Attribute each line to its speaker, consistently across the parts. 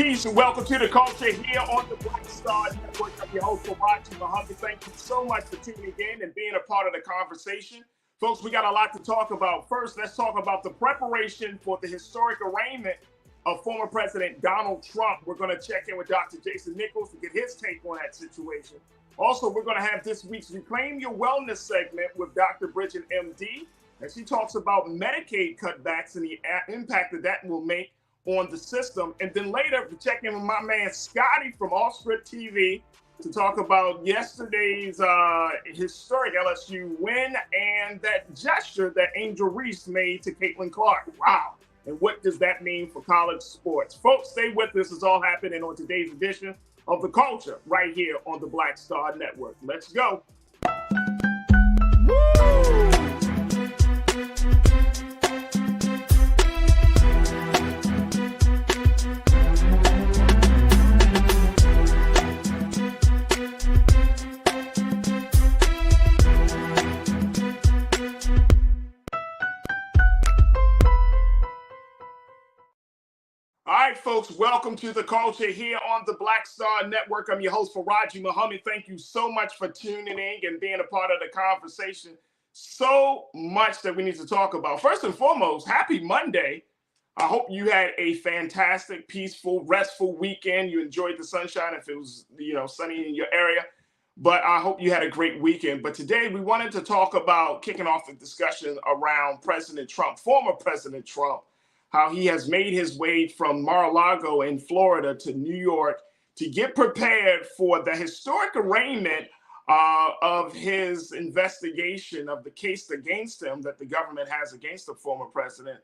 Speaker 1: Peace and welcome to the culture here on the Black Star Network. I'm your host, Reese. Thank you so much for tuning in and being a part of the conversation. Folks, we got a lot to talk about. First, let's talk about the preparation for the historic arraignment of former President Donald Trump. We're going to check in with Dr. Jason Nichols to get his take on that situation. Also, we're going to have this week's Reclaim Your Wellness segment with Dr. Bridget, MD, and she talks about Medicaid cutbacks and the impact that will make on the system. And then later, we check in with my man Scotty from Off Script TV to talk about yesterday's historic LSU win and that gesture that Angel Reese made to Caitlin Clark. Wow. And what does that mean for college sports? Folks, stay with us. It's all happening on today's edition of The Culture right here on the Black Star Network. Let's go. Woo! All right, folks, welcome to The Culture here on the Black Star Network. I'm your host, Faraji Muhammad. Thank you so much for tuning in and being a part of the conversation. So much that we need to talk about. First and foremost, happy Monday. I hope you had a fantastic, peaceful, restful weekend. You enjoyed the sunshine if it was, sunny in your area. But I hope you had a great weekend. But today we wanted to talk about kicking off the discussion around President Trump, former President Trump, how he has made his way from Mar-a-Lago in Florida to New York to get prepared for the historic arraignment of his investigation of the case against him that the government has against the former president.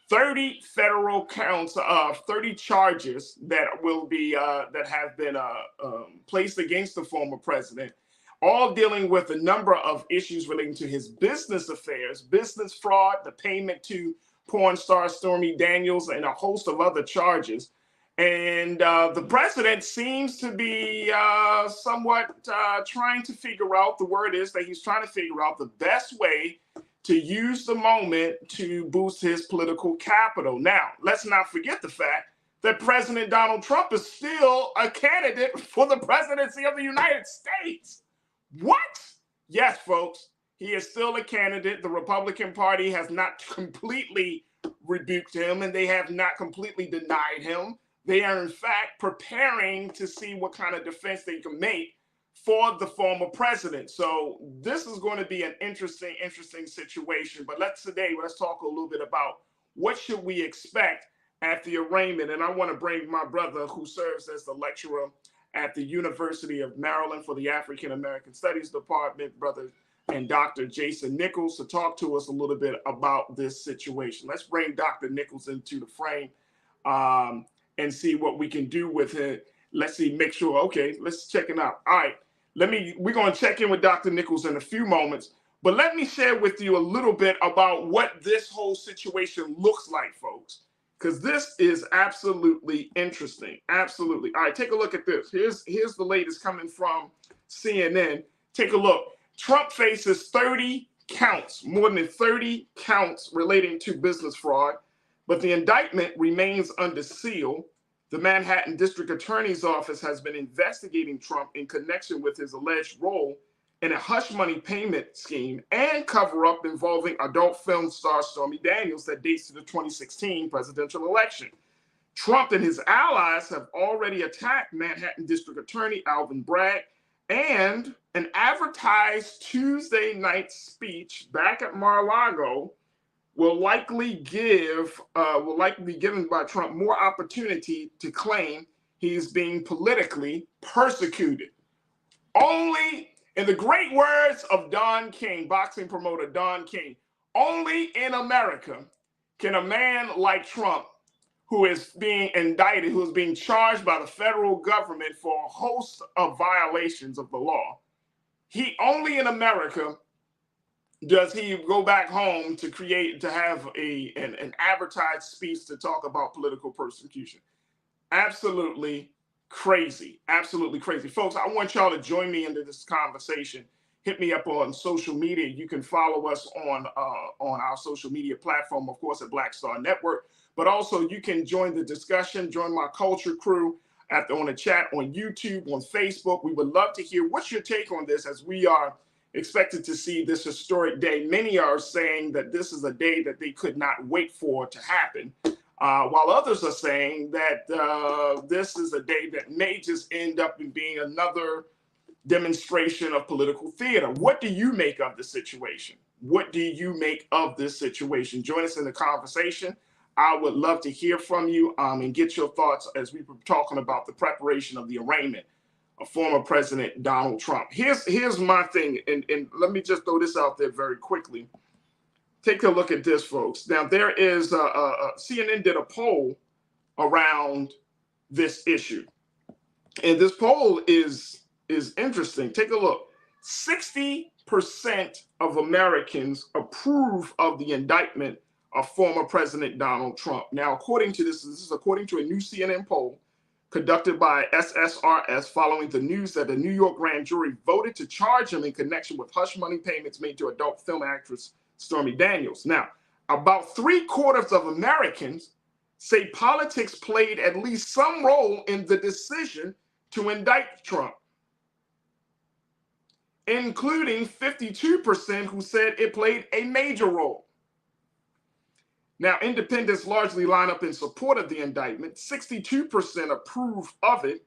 Speaker 1: 30 federal counts of 30 charges that will be that have been placed against the former president, all dealing with a number of issues relating to his business affairs, business fraud, the payment to porn star Stormy Daniels, and a host of other charges. And the president seems to be somewhat trying to figure out, the word is that he's trying to figure out the best way to use the moment to boost his political capital. Now, let's not forget the fact that President Donald Trump is still a candidate for the presidency of the United States. What? Yes, folks. He is still a candidate. The Republican Party has not completely rebuked him, and they have not completely denied him. They are, in fact, preparing to see what kind of defense they can make for the former president. So this is going to be an interesting situation. But let's talk a little bit about what should we expect at the arraignment. And I want to bring my brother, who serves as the lecturer at the University of Maryland for the African American Studies Department, brother and Dr. Jason Nichols, to talk to us a little bit about this situation. Let's bring Dr. Nichols into the frame and see what we can do with it. Let's see, make sure, okay, let's check it out. All right, we're going to check in with Dr. Nichols in a few moments, but let me share with you a little bit about what this whole situation looks like, folks, because this is absolutely interesting. Absolutely. All right, take a look at this. Here's the latest coming from CNN. Take a look. Trump faces 30 counts, more than 30 counts relating to business fraud, but the indictment remains under seal. The Manhattan District Attorney's Office has been investigating Trump in connection with his alleged role in a hush money payment scheme and cover-up involving adult film star Stormy Daniels that dates to the 2016 presidential election. Trump and his allies have already attacked Manhattan District Attorney Alvin Bragg, and an advertised Tuesday night speech back at Mar-a-Lago will likely be given by Trump more opportunity to claim he's being politically persecuted. Only, in the great words of Don King, boxing promoter Don King, only in America can a man like Trump, who is being indicted, who is being charged by the federal government for a host of violations of the law, only in America does he go back home to have an advertised speech to talk about political persecution. Absolutely crazy. Absolutely crazy. Folks, I want y'all to join me into this conversation. Hit me up on social media. You can follow us on our social media platform, of course, at Black Star Network. but also you can join the discussion, join my culture crew on the chat on YouTube, on Facebook. We would love to hear what's your take on this, as we are expected to see this historic day. Many are saying that this is a day that they could not wait for to happen, while others are saying that this is a day that may just end up in being another demonstration of political theater. What do you make of the situation? What do you make of this situation? Join us in the conversation. I would love to hear from you and get your thoughts as we were talking about the preparation of the arraignment of former President Donald Trump. Here's my thing, and let me just throw this out there very quickly. Take a look at this, folks. Now, there is CNN did a poll around this issue, and this poll is interesting. Take a look. 60% of Americans approve of the indictment of former President Donald Trump. Now, according to this is according to a new CNN poll conducted by SSRS following the news that the New York grand jury voted to charge him in connection with hush money payments made to adult film actress Stormy Daniels. Now, about 3/4 of Americans say politics played at least some role in the decision to indict Trump, including 52% who said it played a major role. Now, independents largely line up in support of the indictment. 62% approve of it,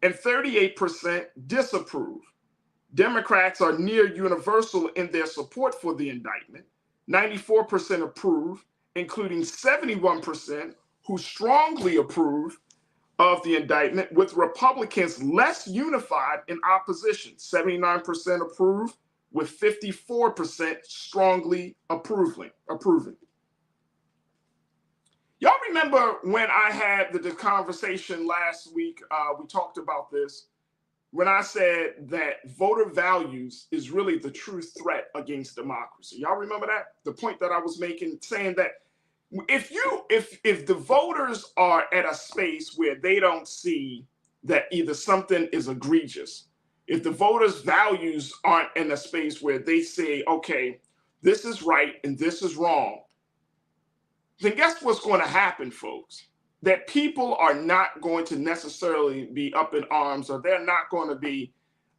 Speaker 1: and 38% disapprove. Democrats are near universal in their support for the indictment. 94% approve, including 71% who strongly approve of the indictment, with Republicans less unified in opposition. 79% approve, with 54% strongly approving. Y'all remember when I had the conversation last week, we talked about this, when I said that voter values is really the true threat against democracy. Y'all remember that? The point that I was making, saying that if the voters are at a space where they don't see that either something is egregious, if the voters' values aren't in a space where they say, okay, this is right and this is wrong, then guess what's going to happen, folks? That people are not going to necessarily be up in arms, or they're not going to be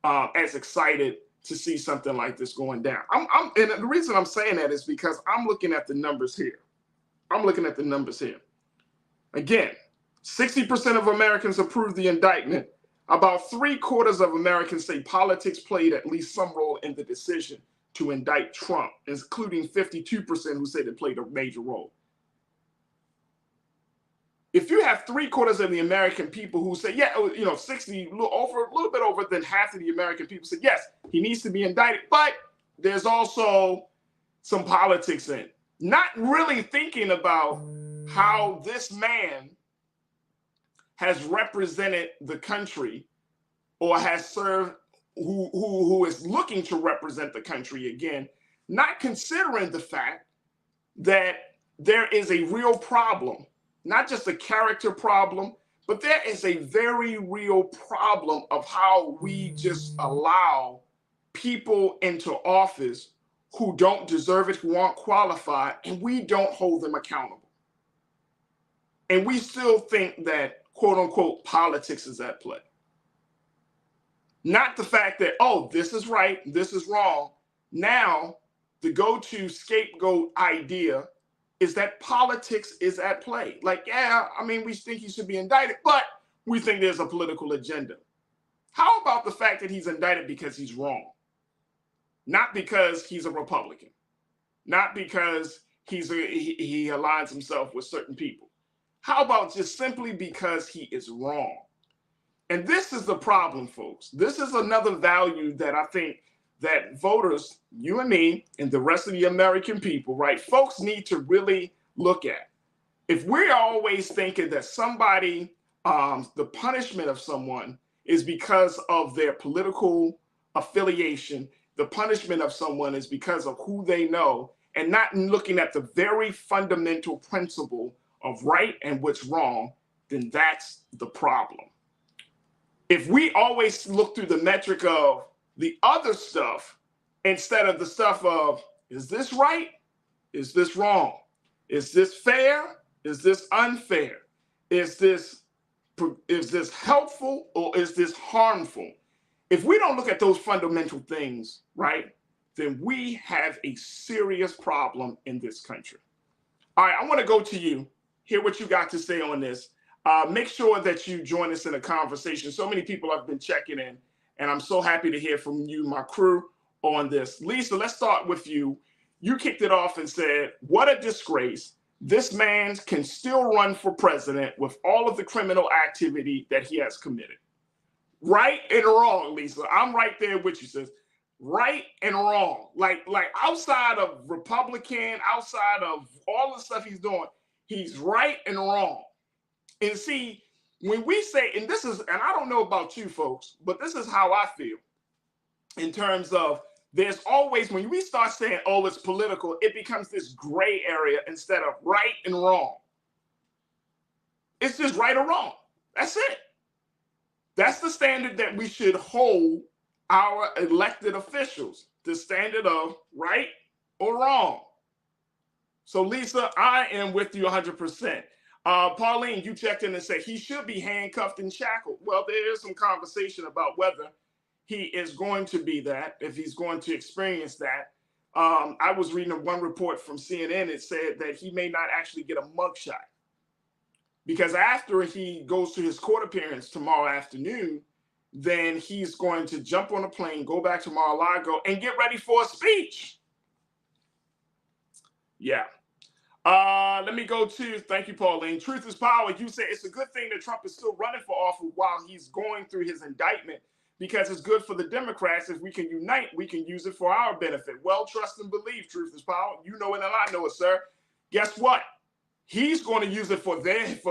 Speaker 1: as excited to see something like this going down. And the reason I'm saying that is because I'm looking at the numbers here. Again, 60% of Americans approve the indictment. About 3/4 of Americans say politics played at least some role in the decision to indict Trump, including 52% who say they played a major role. If you have 3/4 of the American people who say, yeah, 60, a little bit over than half of the American people say, yes, he needs to be indicted, but there's also some politics in it. Not really thinking about how this man has represented the country, or has served, who is looking to represent the country again, not considering the fact that there is a real problem. Not just a character problem, but there is a very real problem of how we just allow people into office who don't deserve it, who aren't qualified, and we don't hold them accountable. And we still think that, quote unquote, politics is at play. Not the fact that, oh, this is right, this is wrong. Now, the go-to scapegoat idea is that politics is at play. Like, yeah, I mean, we think he should be indicted, but we think there's a political agenda. How about the fact that he's indicted because he's wrong? Not because he's a Republican. Not because he aligns himself with certain people. How about just simply because he is wrong? And this is the problem, folks. This is another value that I think that voters, you and me, and the rest of the American people, right, folks need to really look at. If we're always thinking that somebody, the punishment of someone is because of their political affiliation, the punishment of someone is because of who they know, and not looking at the very fundamental principle of right and what's wrong, then that's the problem. If we always look through the metric of the other stuff instead of the stuff of, is this right? Is this wrong? Is this fair? Is this unfair? Is this helpful or is this harmful? If we don't look at those fundamental things, right, then we have a serious problem in this country. All right, I want to go to you, hear what you got to say on this. Make sure that you join us in a conversation. So many people have been checking in, and I'm so happy to hear from you, my crew, on this. Lisa, let's start with you. You kicked it off and said, what a disgrace. This man can still run for president with all of the criminal activity that he has committed. Right and wrong, Lisa. I'm right there with you, sis. Right and wrong. Like outside of Republican, outside of all the stuff he's doing, he's right and wrong. And see, when we say, and I don't know about you folks, but this is how I feel in terms of there's always, when we start saying, oh, it's political, it becomes this gray area instead of right and wrong. It's just right or wrong. That's it. That's the standard that we should hold our elected officials, the standard of right or wrong. So, Lisa, I am with you 100%. Pauline, you checked in and said he should be handcuffed and shackled. Well, there is some conversation about whether he is going to be that, if he's going to experience that. I was reading one report from CNN. It said that he may not actually get a mugshot because after he goes to his court appearance tomorrow afternoon, then he's going to jump on a plane, go back to Mar-a-Lago, and get ready for a speech. Yeah. Let me go to, thank you, Pauline. Truth is power. You say it's a good thing that Trump is still running for office while he's going through his indictment because it's good for the Democrats. If we can unite, we can use it for our benefit. Well, trust and believe, truth is power. You know it and I know it, sir. Guess what? He's going to use it for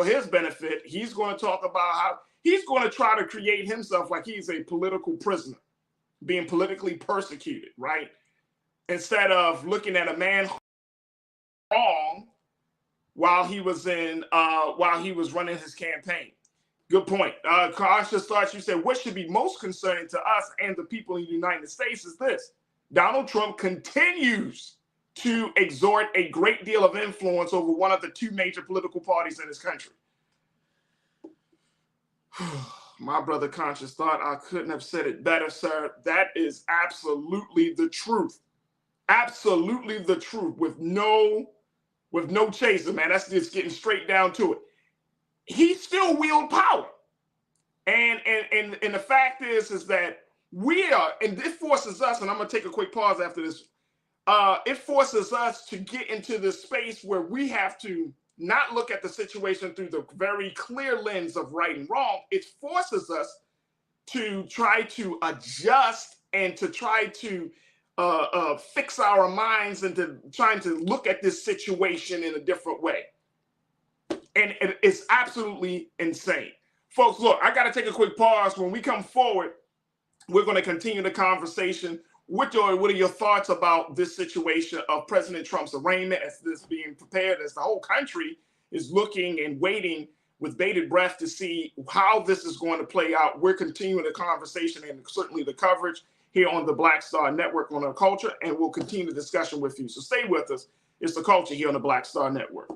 Speaker 1: his benefit. He's going to talk about how he's going to try to create himself like he's a political prisoner, being politically persecuted, right? Instead of looking at a man wrong while he was running his campaign. Good point. Cautious thoughts, you said, what should be most concerning to us and the people in the United States is this. Donald Trump continues to exert a great deal of influence over one of the two major political parties in this country. My brother Conscious thought, I couldn't have said it better, sir. That is absolutely the truth. Absolutely the truth with no chaser, man. That's just getting straight down to it. He still wield power. And the fact is that we are, and it forces us, and I'm going to take a quick pause after this. It forces us to get into this space where we have to not look at the situation through the very clear lens of right and wrong. It forces us to try to adjust and to try to fix our minds into trying to look at this situation in a different way. And it's absolutely insane. Folks, look, I got to take a quick pause. When we come forward, we're going to continue the conversation. What are your thoughts about this situation of President Trump's arraignment as this being prepared, as the whole country is looking and waiting with bated breath to see how this is going to play out? We're continuing the conversation and certainly the coverage here on the Black Star Network on Our Culture, and we'll continue the discussion with you. So stay with us. It's The Culture here on the Black Star Network.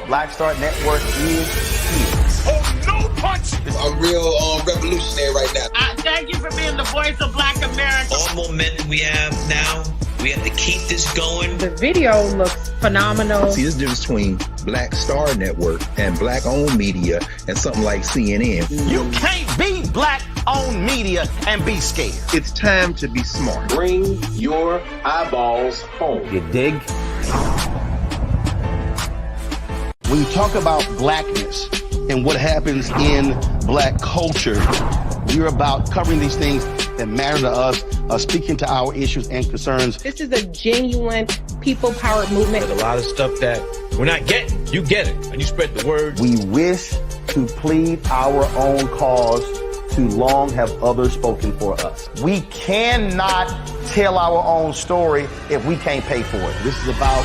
Speaker 2: Black Star Network is here.
Speaker 3: Oh, no punch!
Speaker 4: I'm real revolutionary right now.
Speaker 5: Thank you for being the voice of Black America.
Speaker 6: All momentum we have now, we have to keep this going.
Speaker 7: The video looks phenomenal.
Speaker 8: See, this difference between Black Star Network and black-owned media and something like CNN.
Speaker 3: You can't be black-owned media and be scared.
Speaker 8: It's time to be smart.
Speaker 2: Bring your eyeballs home. You dig?
Speaker 9: When you talk about blackness and what happens in black culture, we're about covering these things that matter to us, speaking to our issues and concerns.
Speaker 7: This is a genuine people-powered movement.
Speaker 6: There's a lot of stuff that we're not getting. You get it, and you spread the word.
Speaker 2: We wish to plead our own cause. Too long have others spoken for us.
Speaker 3: We cannot
Speaker 9: tell our own story if we can't pay for it. This is about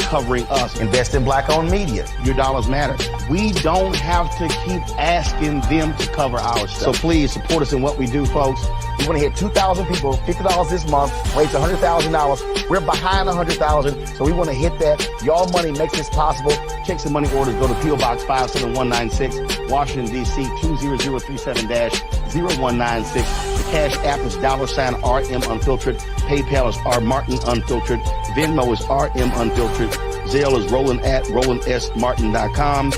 Speaker 9: covering us. Invest in black-owned media. Your dollars matter. We don't have to keep asking them to cover our stuff. So please support us in what we do, folks. We want to hit 2,000 people, $50 this month, raise $100,000. We're behind 100,000, so we want to hit that. Y'all money makes this possible. Checks and money orders go to P.O. Box 57196, Washington, D.C. 20037-0196. The Cash App is $RM Unfiltered. PayPal is R Martin Unfiltered. Venmo is RM Unfiltered. Zelle is roland@rolandsmartin.com.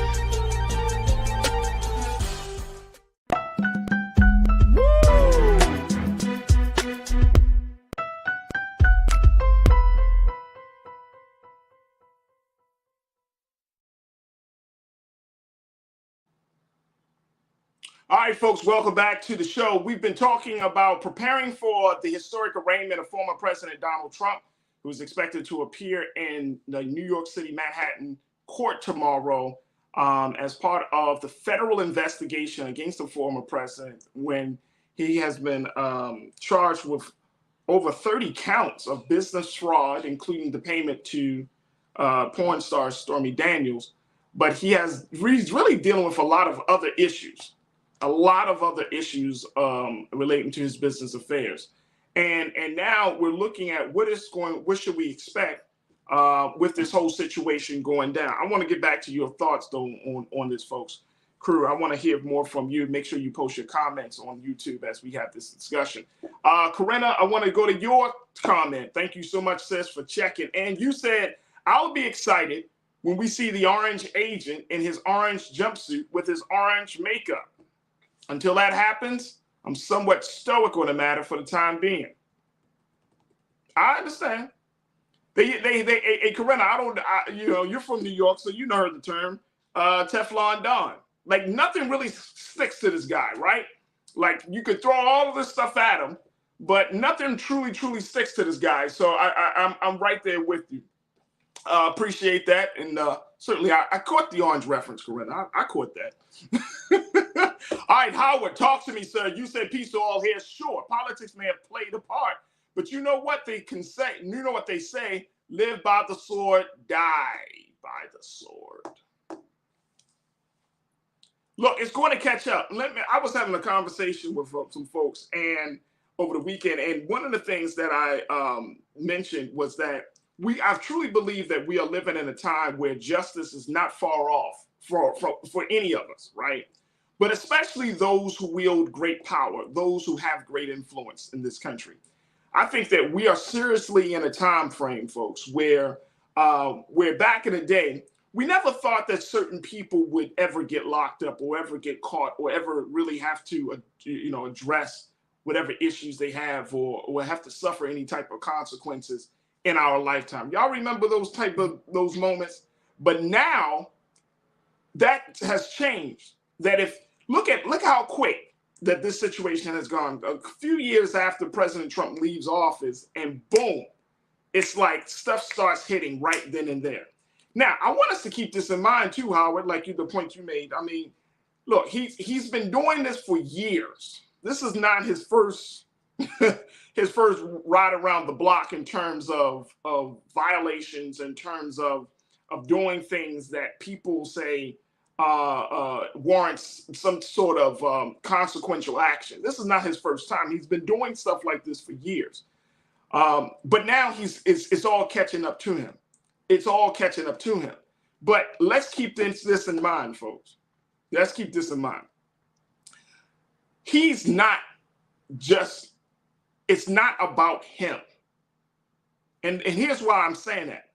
Speaker 1: All right, folks, welcome back to the show. We've been talking about preparing for the historic arraignment of former President Donald Trump, who is expected to appear in the New York City Manhattan court tomorrow as part of the federal investigation against the former president when he has been charged with over 30 counts of business fraud, including the payment to porn star Stormy Daniels. But he's really dealing with a lot of other issues. Relating to his business affairs. And now we're looking at what should we expect with this whole situation going down. I want to get back to your thoughts, though, on this, folks. Crew, I want to hear more from you. Make sure you post your comments on YouTube as we have this discussion. Corinna, I want to go to your comment. Thank you so much, sis, for checking. And you said, I'll be excited when we see the orange agent in his orange jumpsuit with his orange makeup. Until that happens, I'm somewhat stoic on the matter for the time being. I understand. Hey, Corinna, you're from New York, so you know the term, Teflon Don. Like, nothing really sticks to this guy, right? Like, you could throw all of this stuff at him, but nothing truly sticks to this guy. So I'm right there with you. Appreciate that. And certainly I caught the orange reference, Corinna. I caught that. All right, Howard, talk to me, sir. You said peace to all here. Sure, politics may have played a part, but you know what they can say. You know what they say, live by the sword, die by the sword. Look, it's going to catch up. I was having a conversation with some folks and over the weekend, and one of the things that I mentioned was that I truly believe that we are living in a time where justice is not far off for any of us, right? But especially those who wield great power, those who have great influence in this country. I think that we are seriously in a time frame, folks, where back in the day, we never thought that certain people would ever get locked up or ever get caught or ever really have to, address whatever issues they have or have to suffer any type of consequences in our lifetime. Y'all remember those moments? But now that has changed. That look how quick that this situation has gone. A few years after President Trump leaves office, and boom, it's like stuff starts hitting right then and there. Now, I want us to keep this in mind too, Howard, like the point you made. I mean, look, he's been doing this for years. This is not his first his first ride around the block in terms of violations, in terms of doing things that people say warrants some sort of consequential action. This is not his first time. He's been doing stuff like this for years. But now it's all catching up to him. It's all catching up to him. But let's keep this in mind, folks. Let's keep this in mind. He's not just, it's not about him. And here's why I'm saying that.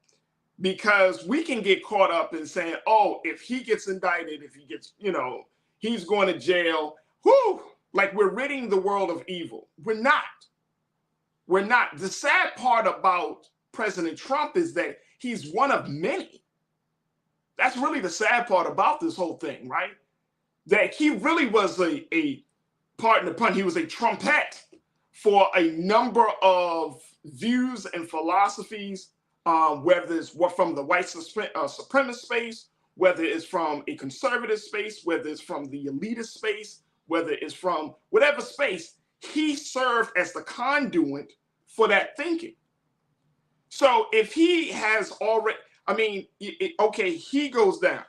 Speaker 1: Because we can get caught up in saying, oh, if he gets indicted, if he gets, he's going to jail, whoo, like we're ridding the world of evil. We're not. We're not. The sad part about President Trump is that he's one of many. That's really the sad part about this whole thing, right? That he really was a pardon the pun, he was a trumpet for a number of views and philosophies, whether it's from the white supremacist space, whether it's from a conservative space, whether it's from the elitist space, whether it's from whatever space, he served as the conduit for that thinking. So if he has already, I mean, okay, he goes down,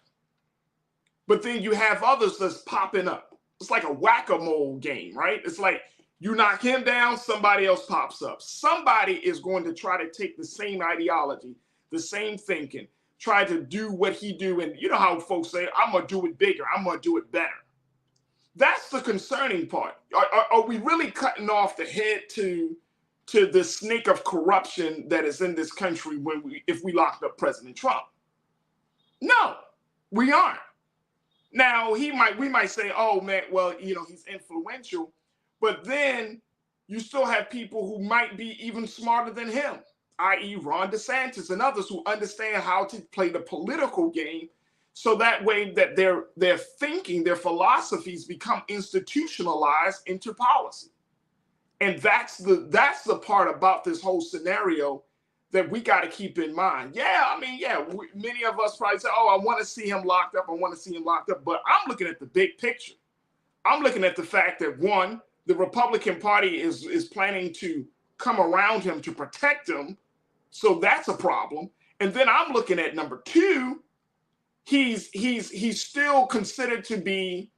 Speaker 1: but then you have others that's popping up. It's like a whack-a-mole game, right? It's like you knock him down, somebody else pops up. Somebody is going to try to take the same ideology, the same thinking, try to do what he do. And you know how folks say, I'm going to do it bigger. I'm going to do it better. That's the concerning part. Are we really cutting off the head to the snake of corruption that is in this country if we locked up President Trump? No, we aren't. Now, we might say, oh, man, well, you know, he's influential. But then you still have people who might be even smarter than him, i.e. Ron DeSantis and others who understand how to play the political game so that way that their thinking, their philosophies become institutionalized into policy. And that's the part about this whole scenario that we got to keep in mind. Yeah, I mean, yeah, many of us probably say, oh, I want to see him locked up. I want to see him locked up. But I'm looking at the big picture. I'm looking at the fact that, one, the Republican Party is planning to come around him to protect him. So that's a problem. And then I'm looking at number two, he's still considered to be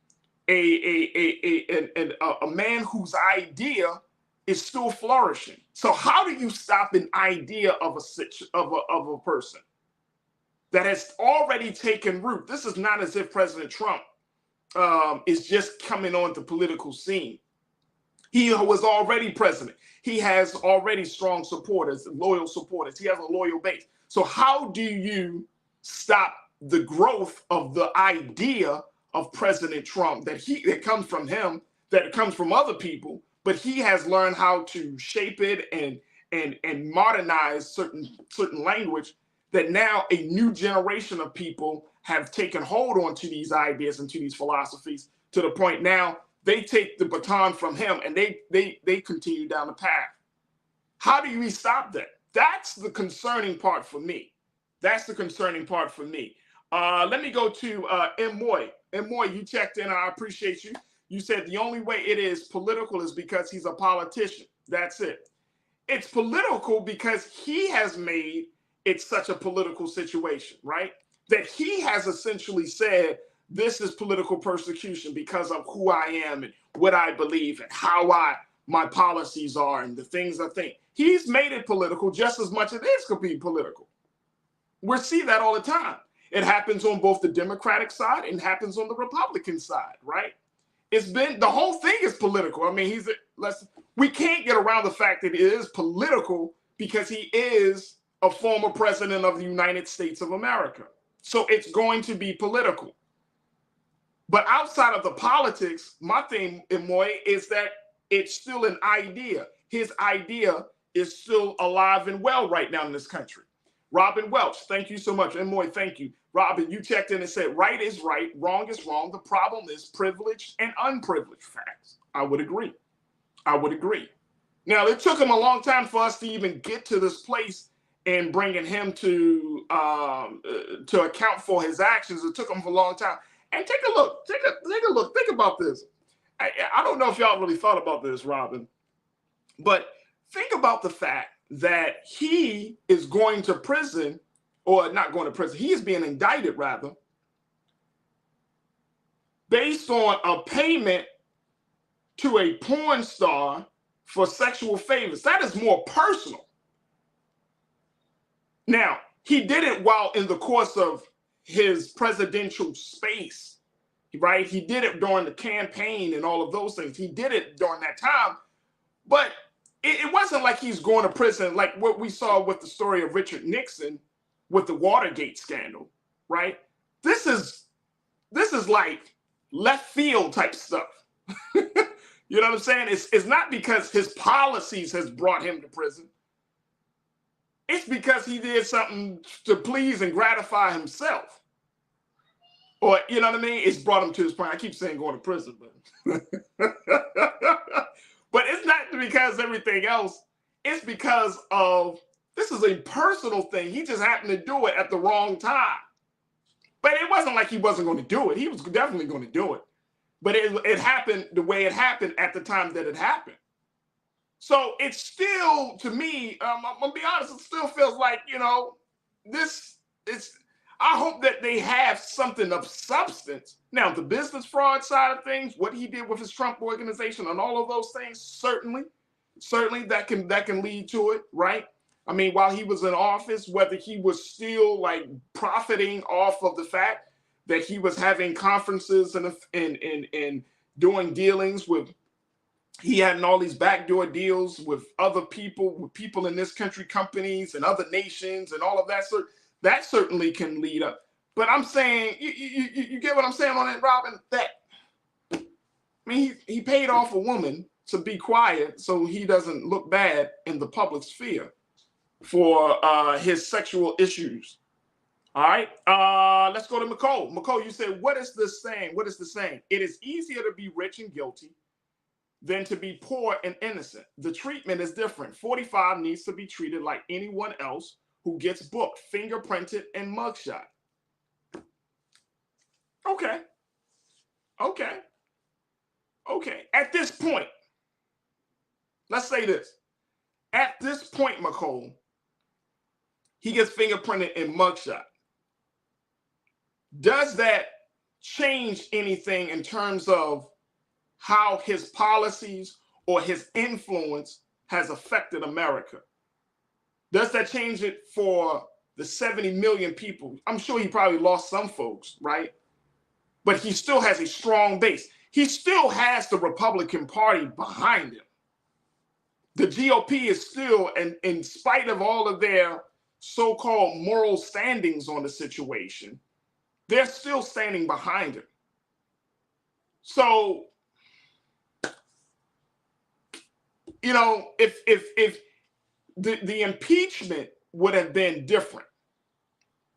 Speaker 1: a man whose idea is still flourishing. So how do you stop an idea of a person that has already taken root? This is not as if President Trump is just coming on the political scene. He was already president. He has already strong supporters, loyal supporters. He has a loyal base. So how do you stop the growth of the idea of President Trump that comes from him, that comes from other people, but he has learned how to shape it and modernize certain language that now a new generation of people have taken hold onto these ideas and to these philosophies to the point now they take the baton from him and they continue down the path. How do we stop that? That's the concerning part for me. That's the concerning part for me. Let me go to M. Moy. M. Moy, you checked in. I appreciate you. You said the only way it is political is because he's a politician. That's it. It's political because he has made it such a political situation, right? That he has essentially said, this is political persecution because of who I am and what I believe and how my policies are and the things I think. He's made it political just as much as it is could be political. We see that all the time. It happens on both the Democratic side and happens on the Republican side, right? It's been, the whole thing is political. I mean, we can't get around the fact that it is political because he is a former president of the United States of America. So it's going to be political. But outside of the politics, my thing, Moy, is that it's still an idea. His idea is still alive and well right now in this country. Robin Welch, thank you so much. And Moy, thank you. Robin, you checked in and said, right is right, wrong is wrong. The problem is privileged and unprivileged facts. I would agree. I would agree. Now, it took him a long time for us to even get to this place and bringing him to account for his actions. It took him for a long time. And take a look. Take a look. Think about this. I don't know if y'all really thought about this, Robin, but think about the fact that he is going to prison, or not going to prison, he is being indicted, rather, based on a payment to a porn star for sexual favors. That is more personal. Now, he did it while in the course of his presidential space, right? He did it during the campaign and all of those things. He did it during that time, but it wasn't like he's going to prison like what we saw with the story of Richard Nixon with the Watergate scandal, right? This is like left field type stuff. You know what I'm saying? It's not because his policies has brought him to prison. It's because he did something to please and gratify himself. Or, you know what I mean? It's brought him to his point. I keep saying going to prison, but but it's not because everything else. It's because of, this is a personal thing. He just happened to do it at the wrong time. But it wasn't like he wasn't going to do it. He was definitely going to do it. But it happened the way it happened at the time that it happened. So it's still, to me, I'm gonna be honest, it still feels like, this is. I hope that they have something of substance. Now, the business fraud side of things, what he did with his Trump organization and all of those things, certainly that can lead to it, right? I mean, while he was in office, whether he was still like profiting off of the fact that he was having conferences and doing dealings with, he had all these backdoor deals with other people, with people in this country, companies and other nations and all of that sort. That certainly can lead up. But I'm saying, you get what I'm saying on that, Robin? He paid off a woman to be quiet so he doesn't look bad in the public sphere for his sexual issues. All right, let's go to Nicole. Nicole, you said, what is this saying? What is the saying? It is easier to be rich and guilty than to be poor and innocent. The treatment is different. 45 needs to be treated like anyone else who gets booked, fingerprinted, and mugshot. Okay. At this point, let's say this. At this point, Nicole, he gets fingerprinted and mugshot. Does that change anything in terms of how his policies or his influence has affected America? Does that change it for the 70 million people? I'm sure he probably lost some folks, right? But he still has a strong base. He still has the Republican Party behind him. The GOP is still, and in spite of all of their so-called moral standings on the situation, they're still standing behind him. So, if the impeachment would have been different.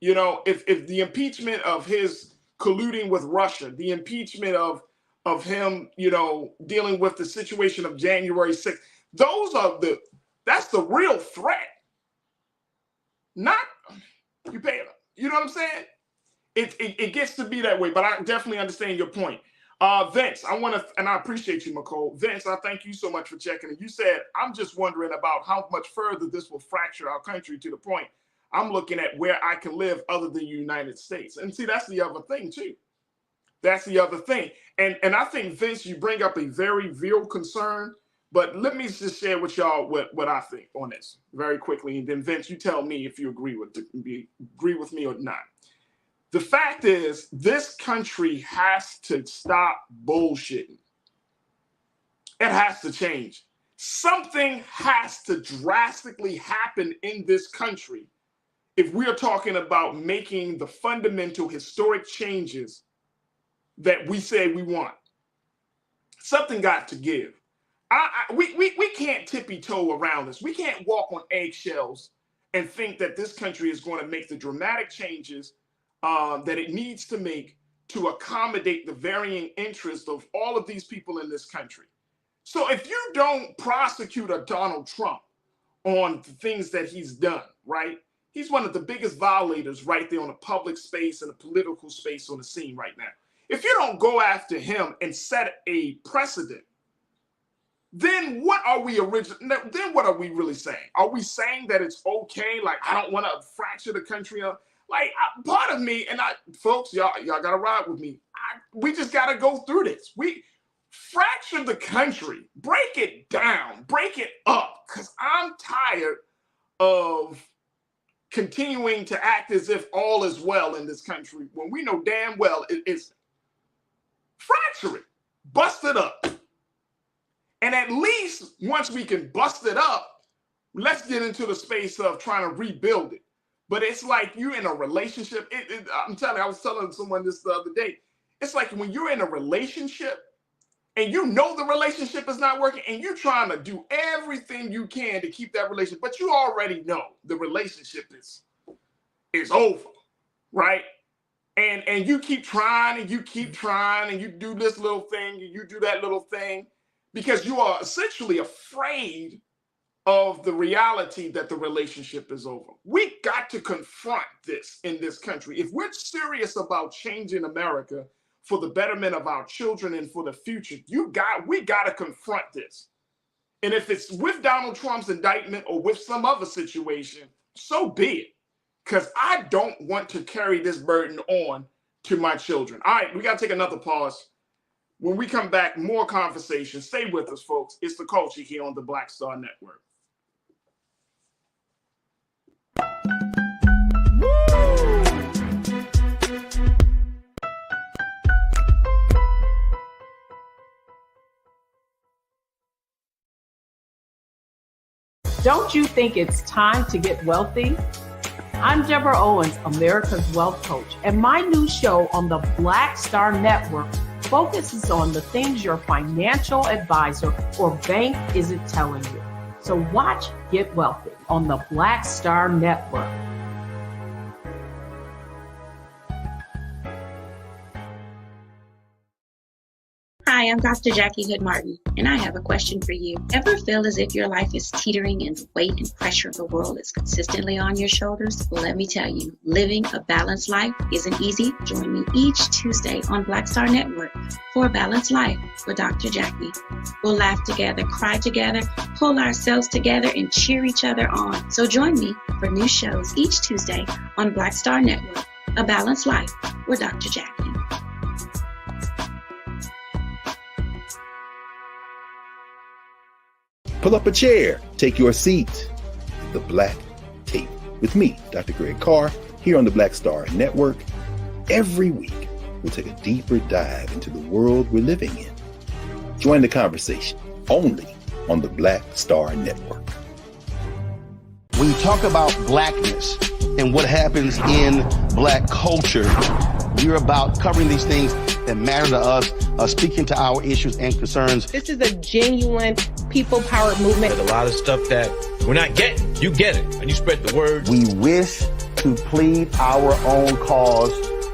Speaker 1: If the impeachment of his colluding with Russia, the impeachment of him, dealing with the situation of January 6th, that's the real threat. Not you pay it. You know what I'm saying? It gets to be that way, but I definitely understand your point. Vince, and I appreciate you, Nicole. Vince, I thank you so much for checking in. You said, I'm just wondering about how much further this will fracture our country to the point I'm looking at where I can live other than the United States. And see, that's the other thing too. That's the other thing. And I think, Vince, you bring up a very real concern, but let me just share with y'all what I think on this very quickly. And then, Vince, you tell me if you agree with me or not. The fact is, this country has to stop bullshitting. It has to change. Something has to drastically happen in this country if we're talking about making the fundamental historic changes that we say we want. Something got to give. We can't tippy-toe around this. We can't walk on eggshells and think that this country is going to make the dramatic changes that it needs to make to accommodate the varying interests of all of these people in this country. So if you don't prosecute a Donald Trump on the things that he's done, right? He's one of the biggest violators right there on the public space and the political space on the scene right now. If you don't go after him and set a precedent, then what are we really saying? Are we saying that it's okay? Like, I don't want to fracture the country up. Like, part of me, and folks, y'all got to ride with me. We just got to go through this. We fracture the country, break it down, break it up, because I'm tired of continuing to act as if all is well in this country when we know damn well it isn't. Fracture it, bust it up. And at least once we can bust it up, let's get into the space of trying to rebuild it. But it's like you're in a relationship. I'm telling you, I was telling someone this the other day. It's like when you're in a relationship and you know the relationship is not working and you're trying to do everything you can to keep that relationship, but you already know the relationship is over, right? And you keep trying and you keep trying and you do this little thing and you do that little thing because you are essentially afraid of the reality that the relationship is over. We got to confront this in this country. If we're serious about changing America for the betterment of our children and for the future, we got to confront this. And if it's with Donald Trump's indictment or with some other situation, so be it. Because I don't want to carry this burden on to my children. All right, we got to take another pause. When we come back, more conversation. Stay with us, folks. It's The Culture here on the Black Star Network.
Speaker 10: Don't you think it's time to get wealthy? I'm Deborah Owens, America's Wealth Coach, and my new show on the Black Star Network focuses on the things your financial advisor or bank isn't telling you. So watch Get Wealthy on the Black Star Network.
Speaker 11: Hi, I'm Dr. Jackie Hood Martin, and I have a question for you. Ever feel as if your life is teetering and the weight and pressure of the world is consistently on your shoulders? Well, let me tell you, living a balanced life isn't easy. Join me each Tuesday on Black Star Network for A Balanced Life with Dr. Jackie. We'll laugh together, cry together, pull ourselves together, and cheer each other on. So join me for new shows each Tuesday on Black Star Network, A Balanced Life with Dr. Jackie.
Speaker 8: Pull up a chair, take your seat. The Black Tape with me, Dr. Greg Carr, here on the Black Star Network. Every week, we'll take a deeper dive into the world we're living in. Join the conversation only on the Black Star Network.
Speaker 9: When you talk about blackness and what happens in black culture, we're about covering these things that matter to us, speaking to our issues and concerns.
Speaker 7: This is a genuine people-powered movement.
Speaker 6: There's a lot of stuff that we're not getting. You get it, and you spread the word.
Speaker 3: We wish to plead our own cause.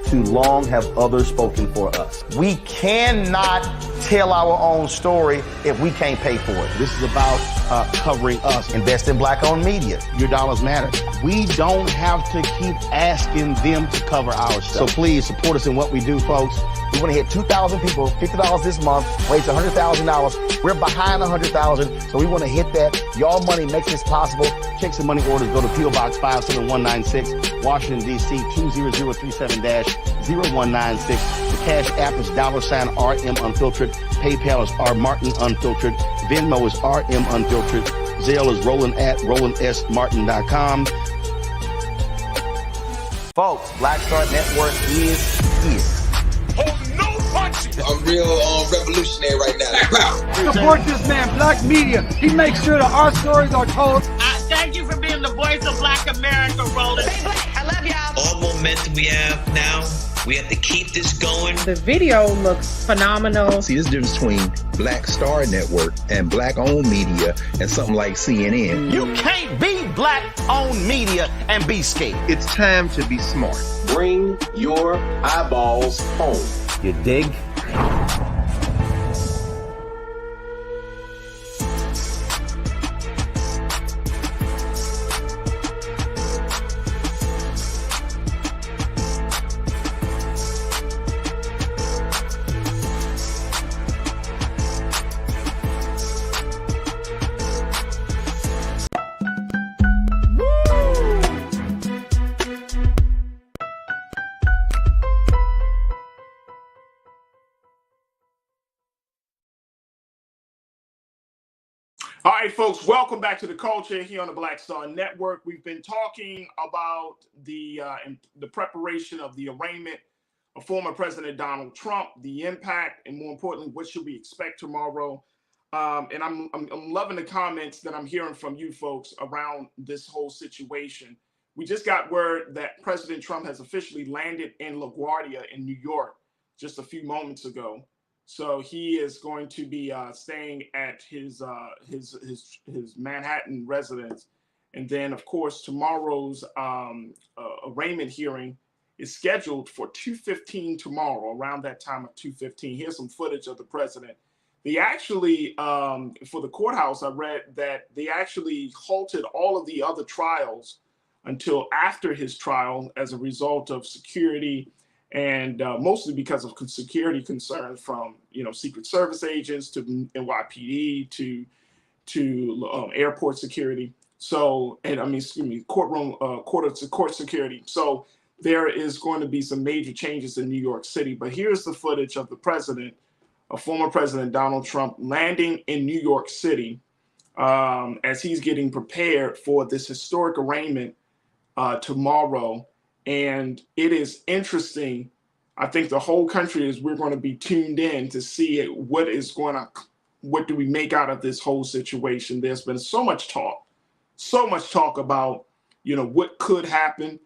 Speaker 3: Too long have others spoken for us. We cannot tell our own story if we can't pay for it.
Speaker 9: This is about covering us.
Speaker 3: Invest in black-owned media.
Speaker 9: Your dollars matter. We don't have to keep asking them to cover our stuff. So please support us in what we do, folks.
Speaker 3: We want to hit 2,000 people, $50 this month, raise $100,000. We're behind 100,000, so we want to hit that. Y'all money makes this possible.
Speaker 9: Checks and money orders go to P.O. Box 57196, Washington, D.C. 20037-0196. The Cash App is $RM Unfiltered. PayPal is R Martin Unfiltered. Venmo is RM Unfiltered. Zelle is Roland at RolandSMartin.com.
Speaker 3: Folks, Black Star Network is here.
Speaker 4: I'm real revolutionary right now.
Speaker 12: Support this man, Black Media. He makes sure that our stories are told.
Speaker 5: Thank you for being the voice of Black America, Roland.
Speaker 13: Hey, Black, I love y'all. All momentum we have now, we have to keep this going.
Speaker 7: The video looks phenomenal.
Speaker 8: See, this difference between Black Star Network and black-owned media and something like CNN.
Speaker 3: You can't be black-owned media and be scared.
Speaker 8: It's time to be smart.
Speaker 2: Bring your eyeballs home.
Speaker 3: You dig?
Speaker 1: All right, folks, welcome back to The Culture here on the Black Star Network. We've been talking about the preparation of the arraignment of former President Donald Trump, the impact, and more importantly, what should we expect tomorrow? And I'm loving the comments that I'm hearing from you folks around this whole situation. We just got word that President Trump has officially landed in LaGuardia in New York just a few moments ago. So he is going to be staying at his Manhattan residence. And then, of course, tomorrow's arraignment hearing is scheduled for 2:15 tomorrow, around that time of 2:15. Here's some footage of the president. They actually, for the courthouse, I read that they actually halted all of the other trials until after his trial as a result of security and mostly because of security concerns from, Secret Service agents to NYPD to airport security. So, and I mean, excuse me, court security. So there is going to be some major changes in New York City. But here's the footage of the president, former President Donald Trump, landing in New York City as he's getting prepared for this historic arraignment tomorrow. And it is interesting. I think the whole country we're going to be tuned in to see what do we make out of this whole situation. There's been so much talk about, what could happen.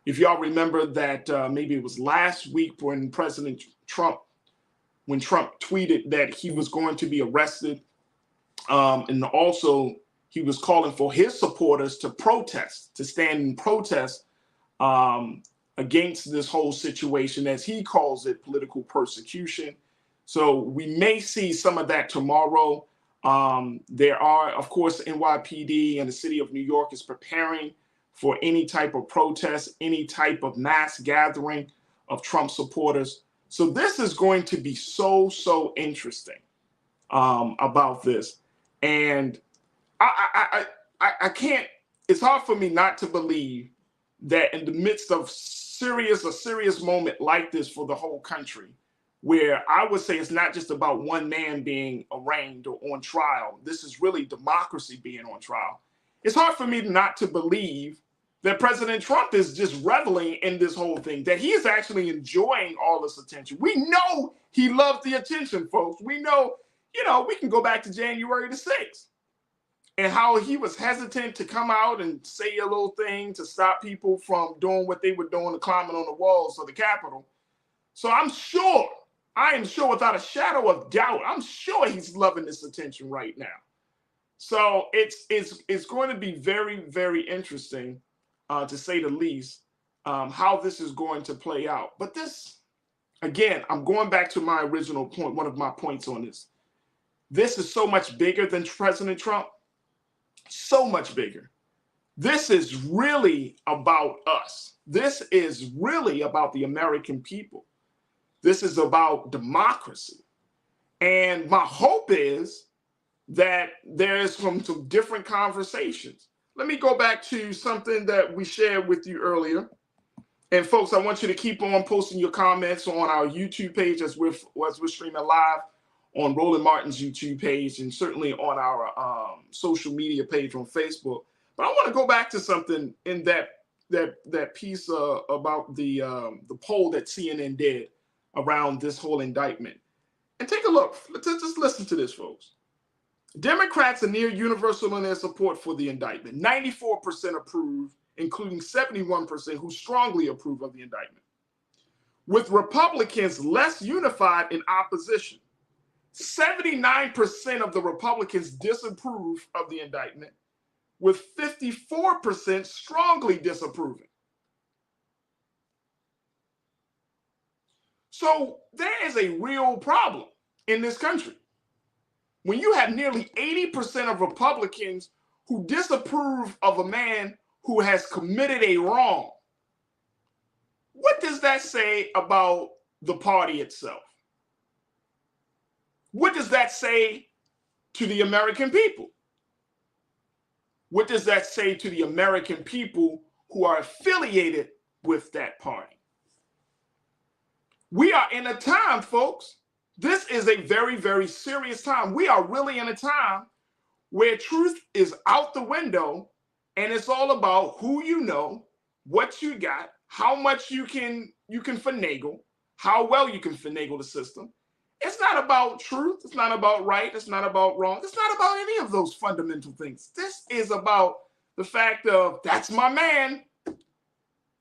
Speaker 1: If y'all remember that maybe it was last week when Trump tweeted that he was going to be arrested, and also he was calling for his supporters to stand in protest against this whole situation, as he calls it, political persecution. So we may see some of that tomorrow. There are, of course, NYPD and the city of New York is preparing for any type of protest, any type of mass gathering of Trump supporters. So this is going to be so interesting about this. And I can't, it's hard for me not to believe that in the midst of a serious moment like this for the whole country, where I would say it's not just about one man being arraigned or on trial, this is really democracy being on trial. It's hard for me not to believe that President Trump is just reveling in this whole thing, that he is actually enjoying all this attention. We know he loves the attention, folks. We know, we can go back to January the 6th and how he was hesitant to come out and say a little thing to stop people from doing what they were doing, to climbing on the walls of the Capitol. So I am sure without a shadow of doubt, I'm sure he's loving this attention right now. So it's going to be very, very interesting, to say the least, how this is going to play out. But this, again, I'm going back to my original point, one of my points on this. This is so much bigger than President Trump, so much bigger. This is really about us. This is really about the American people. This is about democracy. And my hope is that there's some different conversations. Let me go back to something that we shared with you earlier. And folks, I want you to keep on posting your comments on our YouTube page as we're streaming live on Roland Martin's YouTube page, and certainly on our social media page on Facebook. But I want to go back to something in that piece about the poll that CNN did around this whole indictment. And take a look. Let's just listen to this, folks. Democrats are near universal in their support for the indictment. 94% approve, including 71% who strongly approve of the indictment. With Republicans less unified in opposition. 79% of the Republicans disapprove of the indictment, with 54% strongly disapproving. So there is a real problem in this country. When you have nearly 80% of Republicans who disapprove of a man who has committed a wrong, what does that say about the party itself? What does that say to the American people? What does that say to the American people who are affiliated with that party? We are in a time, folks. This is a very, very serious time. We are really in a time where truth is out the window, and it's all about who you know, what you got, how much you can finagle, how well you can finagle the system. It's not about truth. It's not about right. It's not about wrong. It's not about any of those fundamental things. This is about the fact of, that's my man.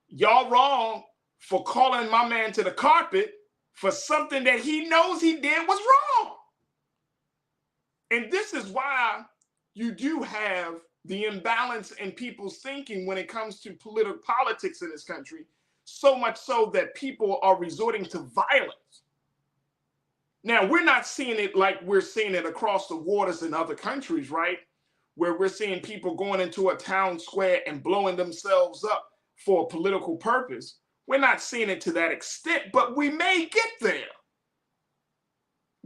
Speaker 1: Y'all wrong for calling my man to the carpet for something that he knows he did was wrong. And this is why you do have the imbalance in people's thinking when it comes to politics in this country, so much so that people are resorting to violence. Now, we're not seeing it like we're seeing it across the waters in other countries, right? Where we're seeing people going into a town square and blowing themselves up for a political purpose. We're not seeing it to that extent, but we may get there.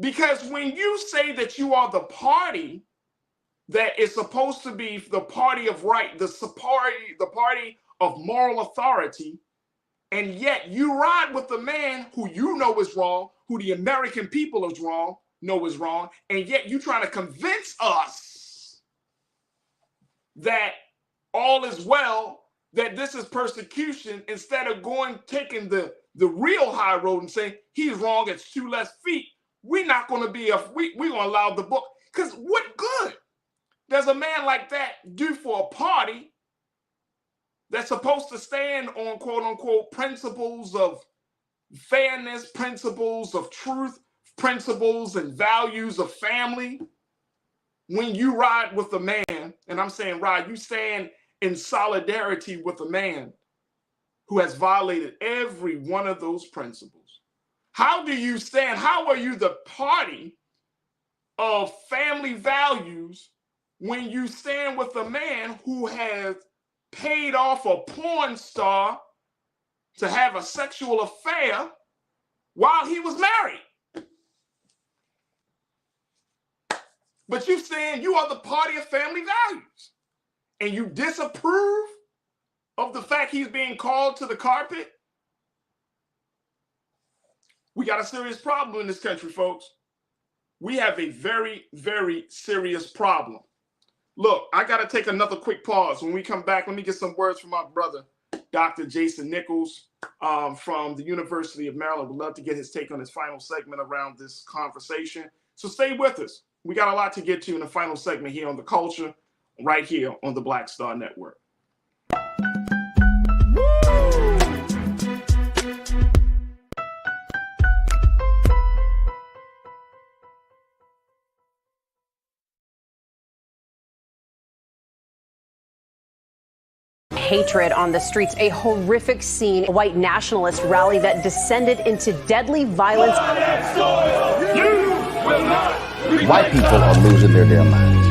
Speaker 1: Because when you say that you are the party that is supposed to be the party of right, the party of moral authority, and yet you ride with the man who you know is wrong, who the American people know is wrong, and yet you trying to convince us that all is well, that this is persecution, instead of taking the real high road and saying he's wrong, it's 2 less feet. We're not going to be we're going to allow the book, because what good does a man like that do for a party that's supposed to stand on quote unquote principles of fairness, principles of truth, principles and values of family? When you ride with a man, and I'm saying ride, you stand in solidarity with a man who has violated every one of those principles. How do you stand? How are you the party of family values when you stand with a man who has paid off a porn star to have a sexual affair while he was married? But you saying you are the party of family values, and you disapprove of the fact he's being called to the carpet? We got a serious problem in this country, folks. We have a very, very serious problem. Look, I got to take another quick pause. When we come back, let me get some words from my brother, Dr. Jason Nichols from the University of Maryland. We'd love to get his take on his final segment around this conversation. So stay with us. We got a lot to get to in the final segment here on The Culture, right here on the Black Star Network.
Speaker 14: Hatred on the streets, a horrific scene, a white nationalist rally that descended into deadly violence.
Speaker 3: White people are losing their damn minds.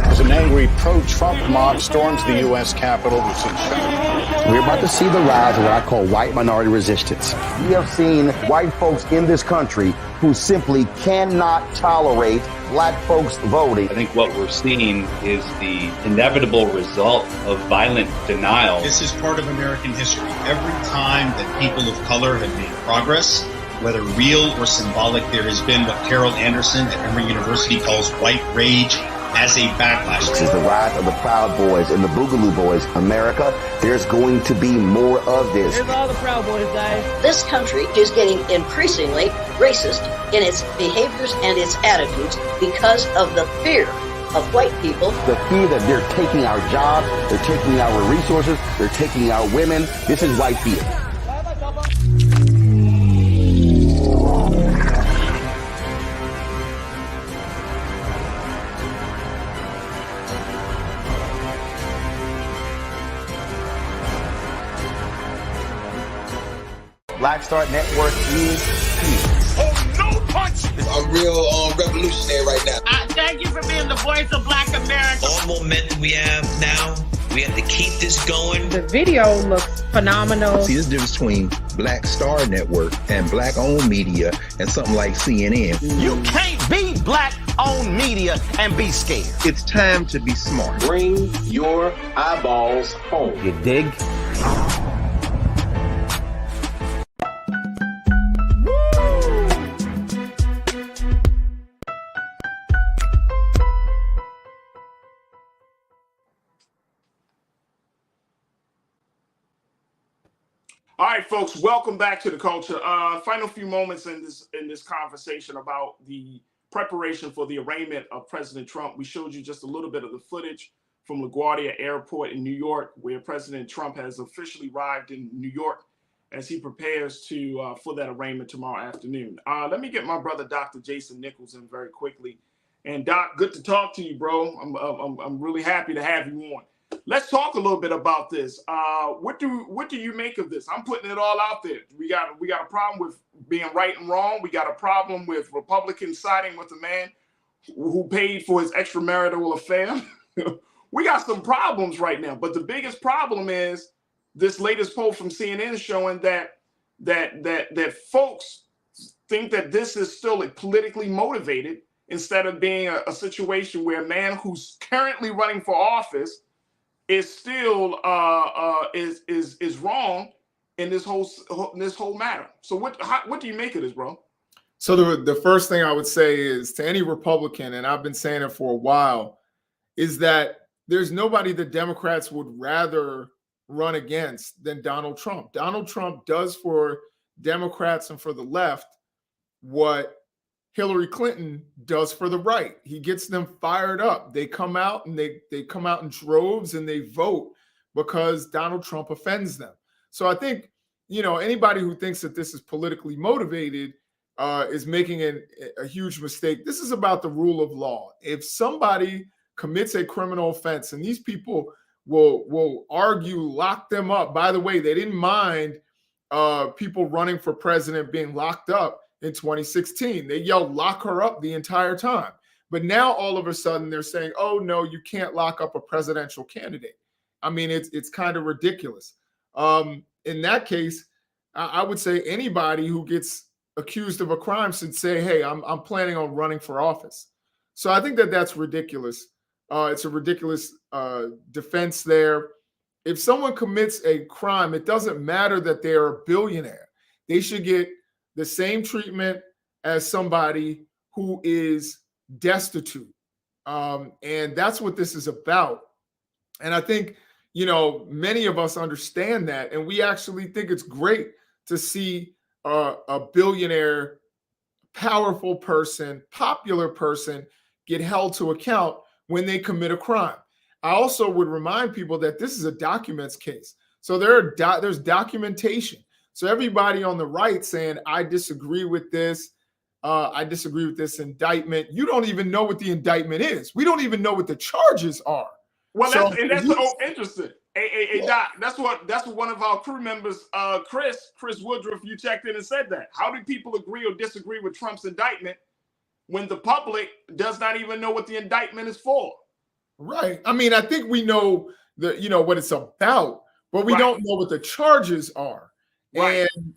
Speaker 15: As an angry pro-Trump mob storms the U.S. Capitol,
Speaker 3: We're about to see the rise of what I call white minority resistance. We have seen white folks in this country who simply cannot tolerate black folks voting.
Speaker 16: I think what we're seeing is the inevitable result of violent denial.
Speaker 17: This is part of American history. Every time that people of color have made progress, whether real or symbolic, there has been what Carol Anderson at Emory University calls white rage as a backlash.
Speaker 3: This is the rise of the Proud Boys and the Boogaloo Boys. America, there's going to be more of this.
Speaker 18: Here's all the Proud Boys, guys.
Speaker 19: This country is getting increasingly racist in its behaviors and its attitudes because of the fear of white people.
Speaker 3: The fear that they're taking our jobs, they're taking our resources, they're taking our women. This is white fear. Black Star Network is here.
Speaker 1: Oh, no punch!
Speaker 4: I'm real revolutionary right now.
Speaker 5: Thank you for being the voice of Black America.
Speaker 13: All momentum we have now, we have to keep this going.
Speaker 7: The video looks phenomenal.
Speaker 8: See, there's a difference between Black Star Network and black-owned media and something like CNN.
Speaker 3: You can't be black-owned media and be scared.
Speaker 8: It's time to be smart.
Speaker 2: Bring your eyeballs home.
Speaker 3: You dig?
Speaker 1: All right, folks, welcome back to The Culture. Final few moments in this conversation about the preparation for the arraignment of President Trump. We showed you just a little bit of the footage from LaGuardia Airport in New York, where President Trump has officially arrived in New York as he prepares for that arraignment tomorrow afternoon. Let me get my brother, Dr. Jason Nichols, in very quickly. And Doc, good to talk to you, bro. I'm really happy to have you on. Let's talk a little bit about this. What do you make of this? I'm putting it all out there. We got a problem with being right and wrong. We got a problem with Republicans siding with the man who paid for his extramarital affair. We got some problems right now. But the biggest problem is this latest poll from CNN showing that folks think that this is still politically motivated, instead of being a situation where a man who's currently running for office is still is wrong in this whole matter. So what do you make of this, bro?
Speaker 18: So the first thing I would say is to any Republican, and I've been saying it for a while, is that there's nobody the Democrats would rather run against than Donald Trump. Donald Trump does for Democrats and for the left what Hillary Clinton does for the right. He gets them fired up. They come out and they come out in droves and they vote because Donald Trump offends them. So I think, anybody who thinks that this is politically motivated is making a huge mistake. This is about the rule of law. If somebody commits a criminal offense, and these people will argue, lock them up. By the way, they didn't mind people running for president being locked up in 2016. They yelled, lock her up the entire time. But now all of a sudden they're saying, oh, no, you can't lock up a presidential candidate. I mean, it's kind of ridiculous. In that case, I would say anybody who gets accused of a crime should say, hey, I'm planning on running for office. So I think that's ridiculous. It's a ridiculous defense there. If someone commits a crime, it doesn't matter that they're a billionaire. They should get the same treatment as somebody who is destitute. And that's what this is about. And I think, many of us understand that. And we actually think it's great to see a billionaire, powerful person, popular person get held to account when they commit a crime. I also would remind people that this is a documents case. So there's documentation. So everybody on the right saying, I disagree with this. I disagree with this indictment. You don't even know what the indictment is. We don't even know what the charges are.
Speaker 1: Well, that's so interesting. Hey, Doc, that's what one of our crew members, Chris Woodruff, you checked in and said that. How do people agree or disagree with Trump's indictment when the public does not even know what the indictment is for?
Speaker 18: Right. I mean, I think we know what it's about, but we don't know what the charges are. Right. And,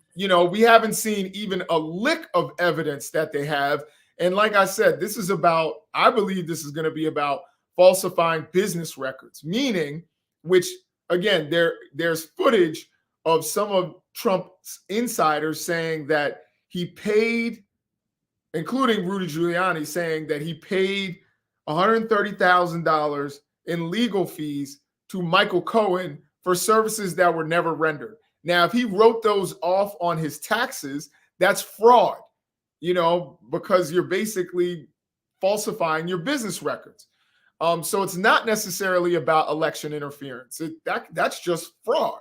Speaker 18: we haven't seen even a lick of evidence that they have. And like I said, I believe this is going to be about falsifying business records, meaning, which again, there's footage of some of Trump's insiders saying that he paid, including Rudy Giuliani, saying that he paid $130,000 in legal fees to Michael Cohen for services that were never rendered. Now, if he wrote those off on his taxes, that's fraud, because you're basically falsifying your business records. So it's not necessarily about election interference. That's just fraud.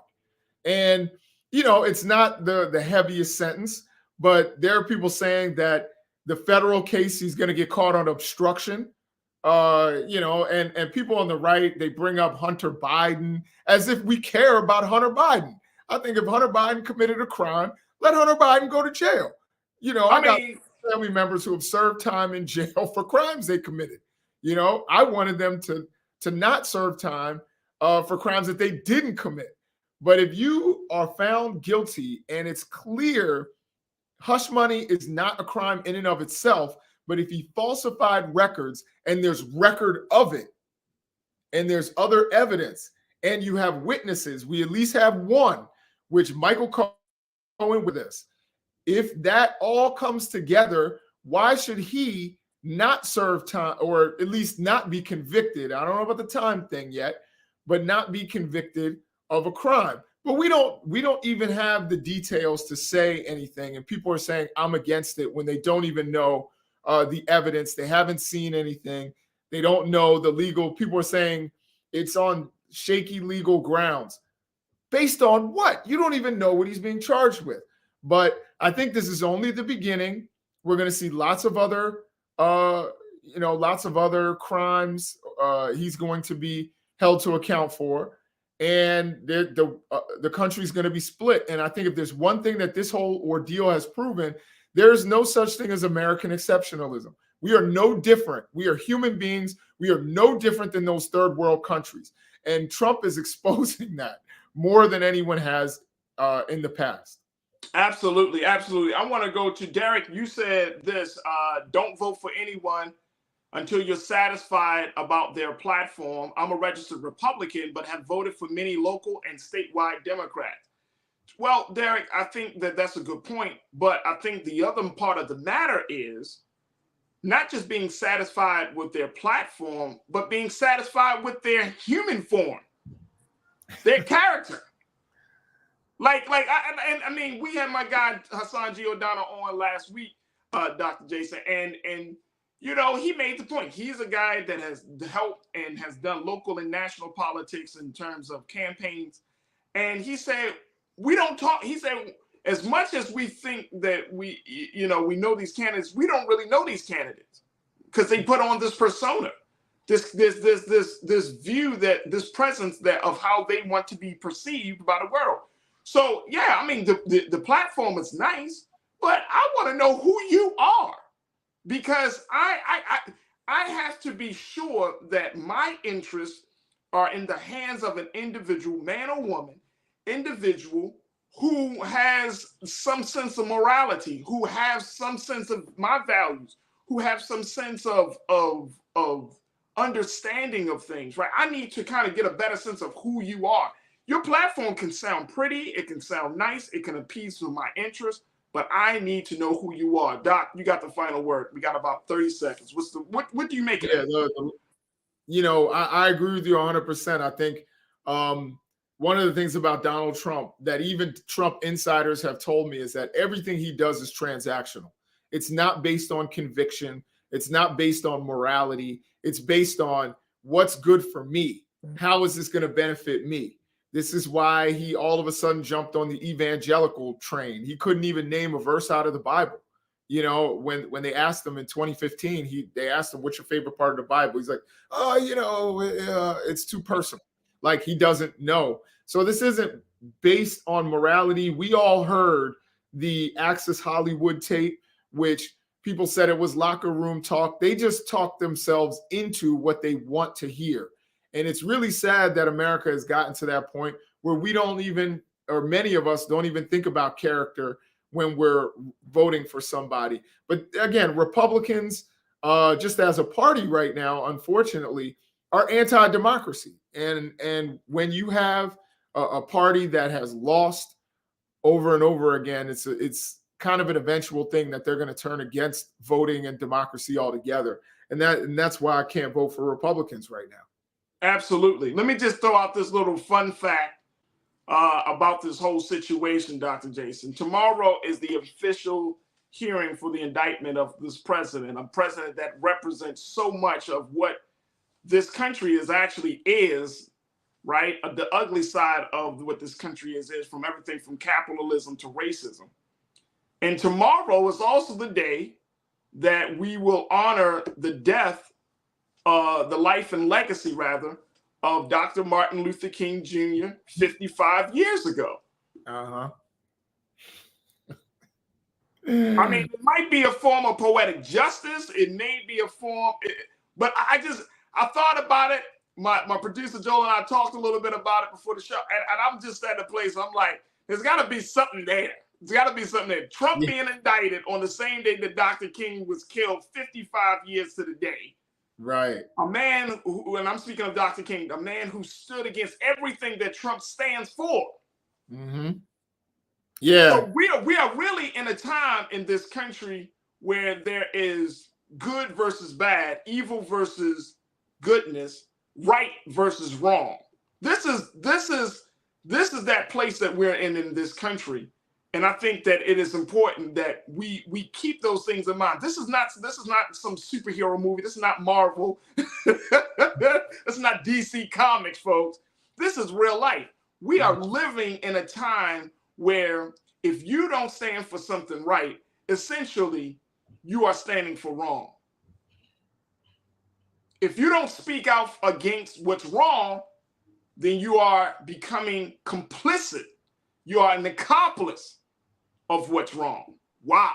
Speaker 18: And, it's not the heaviest sentence, but there are people saying that the federal case, he's going to get caught on obstruction. And people on the right, they bring up Hunter Biden as if we care about Hunter Biden. I think if Hunter Biden committed a crime, let Hunter Biden go to jail. I got family members who have served time in jail for crimes they committed. I wanted them to not serve time for crimes that they didn't commit. But if you are found guilty and it's clear hush money is not a crime in and of itself, but if he falsified records and there's record of it and there's other evidence and you have witnesses, we at least have one, which Michael Cohen with us. If that all comes together, why should he not serve time or at least not be convicted? I don't know about the time thing yet, but not be convicted of a crime. But we don't even have the details to say anything. And people are saying I'm against it when they don't even know the evidence. They haven't seen anything. They don't know the legal. People are saying it's on shaky legal grounds. Based on what? You don't even know what he's being charged with. But I think this is only the beginning. We're going to see lots of other crimes he's going to be held to account for. And the country's going to be split. And I think if there's one thing that this whole ordeal has proven, there is no such thing as American exceptionalism. We are no different. We are human beings. We are no different than those third world countries. And Trump is exposing that more than anyone has in the past.
Speaker 1: Absolutely, absolutely. I want to go to Derek. You said this, don't vote for anyone until you're satisfied about their platform. I'm a registered Republican, but have voted for many local and statewide Democrats. Well, Derek, I think that that's a good point, but I think the other part of the matter is not just being satisfied with their platform, but being satisfied with their human form, their character. I mean, we had my guy Hassan Giordano on last week, Dr. Jason, and you know, he made the point. He's a guy that has helped and has done local and national politics in terms of campaigns. And he said, we don't talk. He said, as much as we think that we know these candidates, we don't really know these candidates because they put on this persona, this view, that this presence that of how they want to be perceived by the world. So yeah, I mean, the platform is nice, but I want to know who you are, because I have to be sure that my interests are in the hands of an individual, man or woman, individual who has some sense of morality, who has some sense of my values, who have some sense of understanding of things, right? I need to kind of get a better sense of who you are. Your platform can sound pretty, it can sound nice, it can appease to my interests, but I need to know who you are. Doc, you got the final word. We got about 30 seconds. What do you make of it?
Speaker 18: You know, I agree with you 100%. I think one of the things about Donald Trump that even Trump insiders have told me is that everything he does is transactional. It's not based on conviction. It's not based on morality. It's based on what's good for me. How is this going to benefit me? This is why he all of a sudden jumped on the evangelical train. He couldn't even name a verse out of the Bible. You know, when they asked him in 2015, they asked him, what's your favorite part of the Bible? He's like, it's too personal. Like, he doesn't know. So this isn't based on morality. We all heard the Access Hollywood tape, which people said it was locker room talk. They just talked themselves into what they want to hear. And it's really sad that America has gotten to that point where we don't even, or many of us don't even think about character when we're voting for somebody. But again, Republicans, just as a party right now, unfortunately, are anti-democracy. And when you have a party that has lost over and over again, it's kind of an eventual thing that they're going to turn against voting and democracy altogether. And that's why I can't vote for Republicans right now.
Speaker 1: Absolutely. Let me just throw out this little fun fact about this whole situation, Dr. Jason. Tomorrow is the official hearing for the indictment of this president, a president that represents so much of what this country is, right? The ugly side of what this country is from everything from capitalism to racism. And tomorrow is also the day that we will honor the death, the life and legacy, rather, of Dr. Martin Luther King Jr. 55 years ago.
Speaker 18: Uh-huh.
Speaker 1: I mean, it might be a form of poetic justice. It may be a form, but I thought about it. My producer Joel and I talked a little bit about it before the show, and I'm just at a place, I'm like, there's got to be something there. There's got to be something there. Trump being indicted on the same day that Dr. King was killed 55 years to the day.
Speaker 18: Right.
Speaker 1: A man who, and I'm speaking of Dr. King, a man who stood against everything that Trump stands for.
Speaker 18: Mm-hmm. Yeah.
Speaker 1: So we are really in a time in this country where there is good versus bad, evil versus goodness, right versus wrong. This is that place that we're in this country. And I think that it is important that we keep those things in mind. This is not some superhero movie. This is not Marvel. This is not DC Comics, folks. This is real life. We are living in a time where if you don't stand for something right, essentially you are standing for wrong. If you don't speak out against what's wrong, then you are becoming complicit. You are an accomplice of what's wrong. Wow.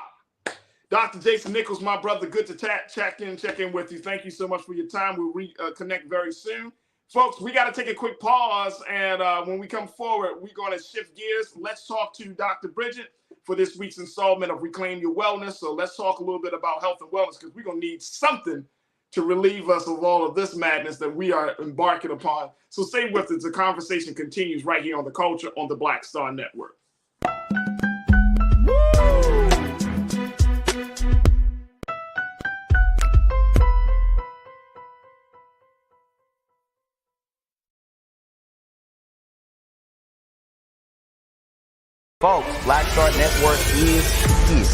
Speaker 1: Dr. Jason Nichols, my brother, good to check in with you. Thank you so much for your time. We'll reconnect very soon. Folks, we got to take a quick pause, and when we come forward, we're going to shift gears. Let's talk to Dr. Bridget. for this week's installment of Reclaim Your Wellness. So let's talk a little bit about health and wellness, because we're going to need something to relieve us of all of this madness that we are embarking upon. So stay with us. The conversation continues right here on The Culture on the Black Star Network.
Speaker 3: Folks, Black Star Network is here.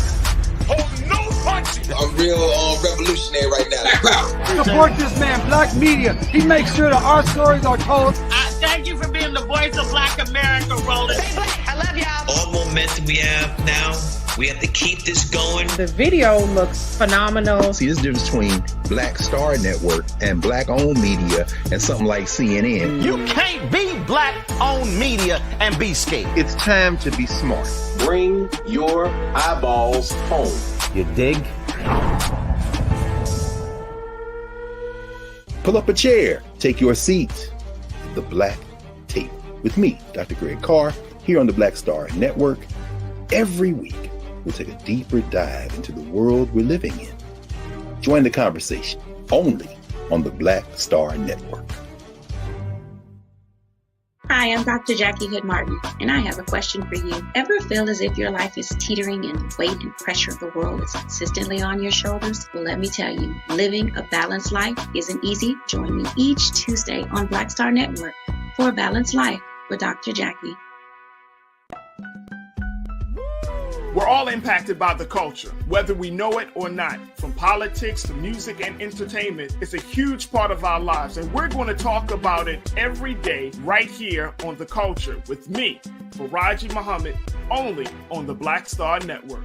Speaker 4: Oh, no punches! I'm real revolutionary right now.
Speaker 12: Support this man, Black Media. He makes sure that our stories are told.
Speaker 5: Thank you for being the voice of Black America, Roland.
Speaker 11: Stay black. I love y'all.
Speaker 13: All momentum we have now, we have to keep this going.
Speaker 7: The video looks phenomenal.
Speaker 8: See, there's a difference between Black Star Network and Black-owned media and something like CNN.
Speaker 3: You can't be Black-owned media and be scared.
Speaker 8: It's time to be smart.
Speaker 2: Bring your eyeballs home.
Speaker 3: You dig?
Speaker 8: Pull up a chair. Take your seat. The Black Tape with me, Dr. Greg Carr, here on the Black Star Network. Every week, we'll take a deeper dive into the world we're living in. Join the conversation only on the Black Star Network.
Speaker 11: Hi, I'm Dr. Jackie Hood Martin, and I have a question for you. Ever feel as if your life is teetering and the weight and pressure of the world is consistently on your shoulders? Well, let me tell you, living a balanced life isn't easy. Join me each Tuesday on Black Star Network for a Balanced Life with Dr. Jackie.
Speaker 1: We're all impacted by the culture, whether we know it or not. From politics to music and entertainment, it's a huge part of our lives, and we're going to talk about it every day right here on The Culture with me, Faraji Muhammad, only on the Black Star Network.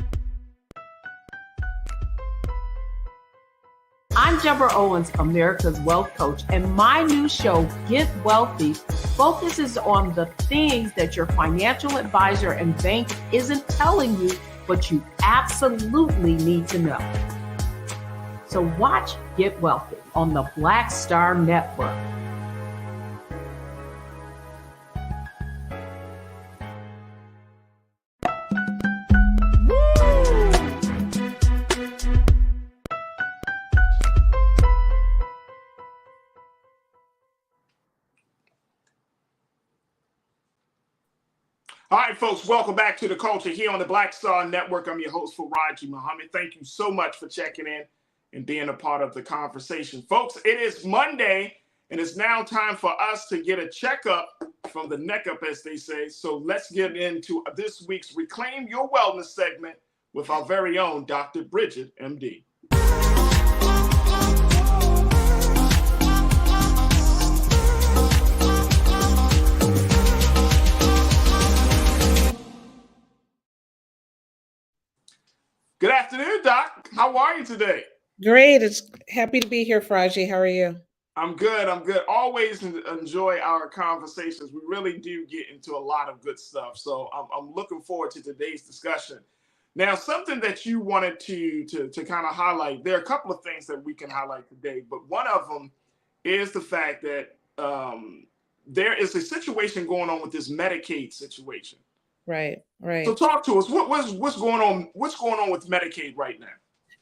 Speaker 10: I'm Deborah Owens, America's Wealth Coach, and my new show, Get Wealthy, focuses on the things that your financial advisor and bank isn't telling you, but you absolutely need to know. So watch Get Wealthy on the Black Star Network.
Speaker 1: All right, folks, welcome back to The Culture here on the Black Star Network. I'm your host, Faraji Muhammad. Thank you so much for checking in and being a part of the conversation. Folks, it is Monday, and it's now time for us to get a checkup from the neck up, as they say. So let's get into this week's Reclaim Your Wellness segment with our very own Dr. Bridget, MD. Good afternoon, Doc. How are you today?
Speaker 7: Great. It's happy to be here, Faraji. How are you?
Speaker 1: I'm good. Always enjoy our conversations. We really do get into a lot of good stuff. So I'm looking forward to today's discussion. Now, something that you wanted to kind of highlight, there are a couple of things that we can highlight today, but one of them is the fact that there is a situation going on with this Medicaid situation.
Speaker 7: Right.
Speaker 1: So talk to us. What's going on? What's going on with Medicaid right now?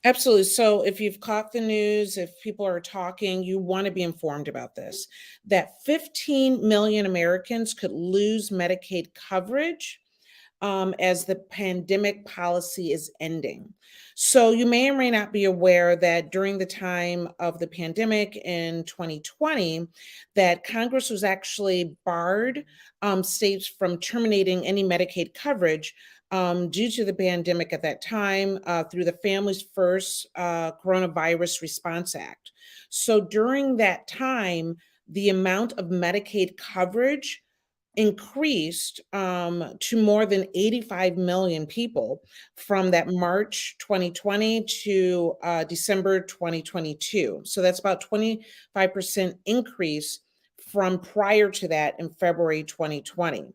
Speaker 7: Absolutely. So if you've caught the news, if people are talking, you want to be informed about this, that 15 million Americans could lose Medicaid coverage as the pandemic policy is ending. So you may or may not be aware that during the time of the pandemic in 2020, that Congress was actually barred states from terminating any Medicaid coverage due to the pandemic at that time through the Families First Coronavirus Response Act. So during that time, the amount of Medicaid coverage increased to more than 85 million people from that March 2020 to December 2022. So that's about 25% increase from prior to that in February 2020.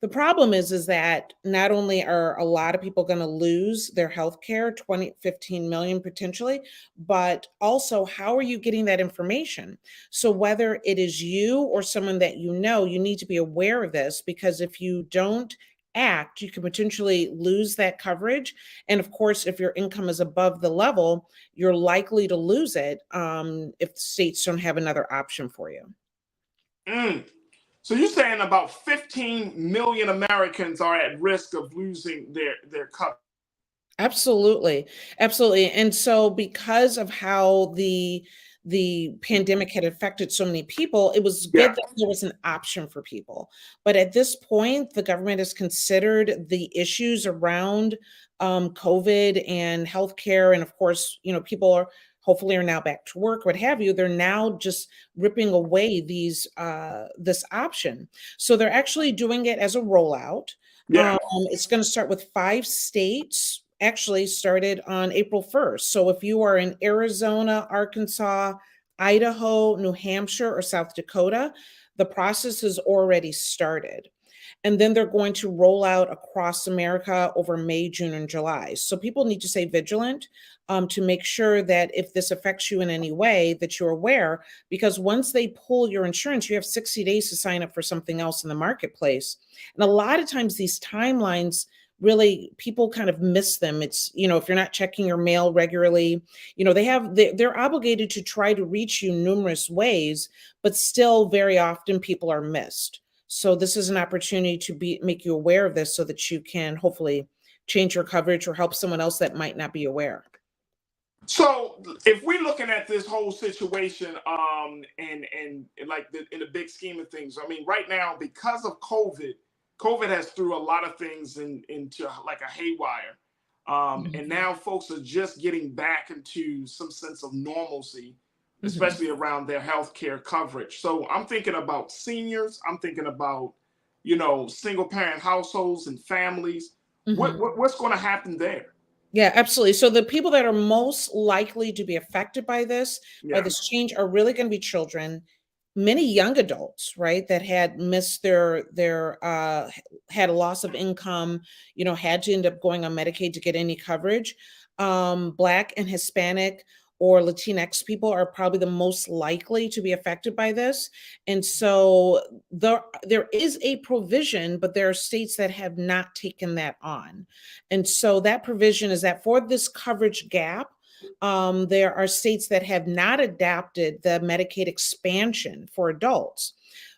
Speaker 7: The problem is that not only are a lot of people going to lose their health care, 15 million potentially, but also how are you getting that information? So whether it is you or someone that you know, you need to be aware of this, because if you don't act, you could potentially lose that coverage. And of course, if your income is above the level, you're likely to lose it if the states don't have another option for you.
Speaker 1: So you're saying about 15 million Americans are at risk of losing their coverage.
Speaker 7: Absolutely. Absolutely. And so because of how the pandemic had affected so many people, it was good that there was an option for people. But at this point, the government has considered the issues around COVID and healthcare. And of course, people are hopefully are now back to work, what have you. They're now just ripping away this option. So they're actually doing it as a rollout. It's going to start with 5 states. Actually started on April 1st. So if you are in Arizona, Arkansas, Idaho, New Hampshire, or South Dakota, the process has already started. And then they're going to roll out across America over May, June, and July. So people need to stay vigilant to make sure that if this affects you in any way, that you're aware, because once they pull your insurance, you have 60 days to sign up for something else in the marketplace. And a lot of times these timelines, really, people kind of miss them. It's, if you're not checking your mail regularly, they're obligated to try to reach you numerous ways, but still very often people are missed. So this is an opportunity to make you aware of this so that you can hopefully change your coverage or help someone else that might not be aware.
Speaker 1: So if we're looking at this whole situation, and like in the big scheme of things, I mean, right now, because of COVID has threw a lot of things into like a haywire. And now folks are just getting back into some sense of normalcy, especially around their healthcare coverage. So I'm thinking about seniors. I'm thinking about, single parent households and families. What's going to happen there?
Speaker 7: Yeah, absolutely. So the people that are most likely to be affected by this change are really going to be children, many young adults, right, that had missed their had a loss of income, had to end up going on Medicaid to get any coverage. Black and Hispanic or Latinx people are probably the most likely to be affected by this. And so there is a provision, but there are states that have not taken that on. And so that provision is that for this coverage gap, there are states that have not adapted the Medicaid expansion for adults,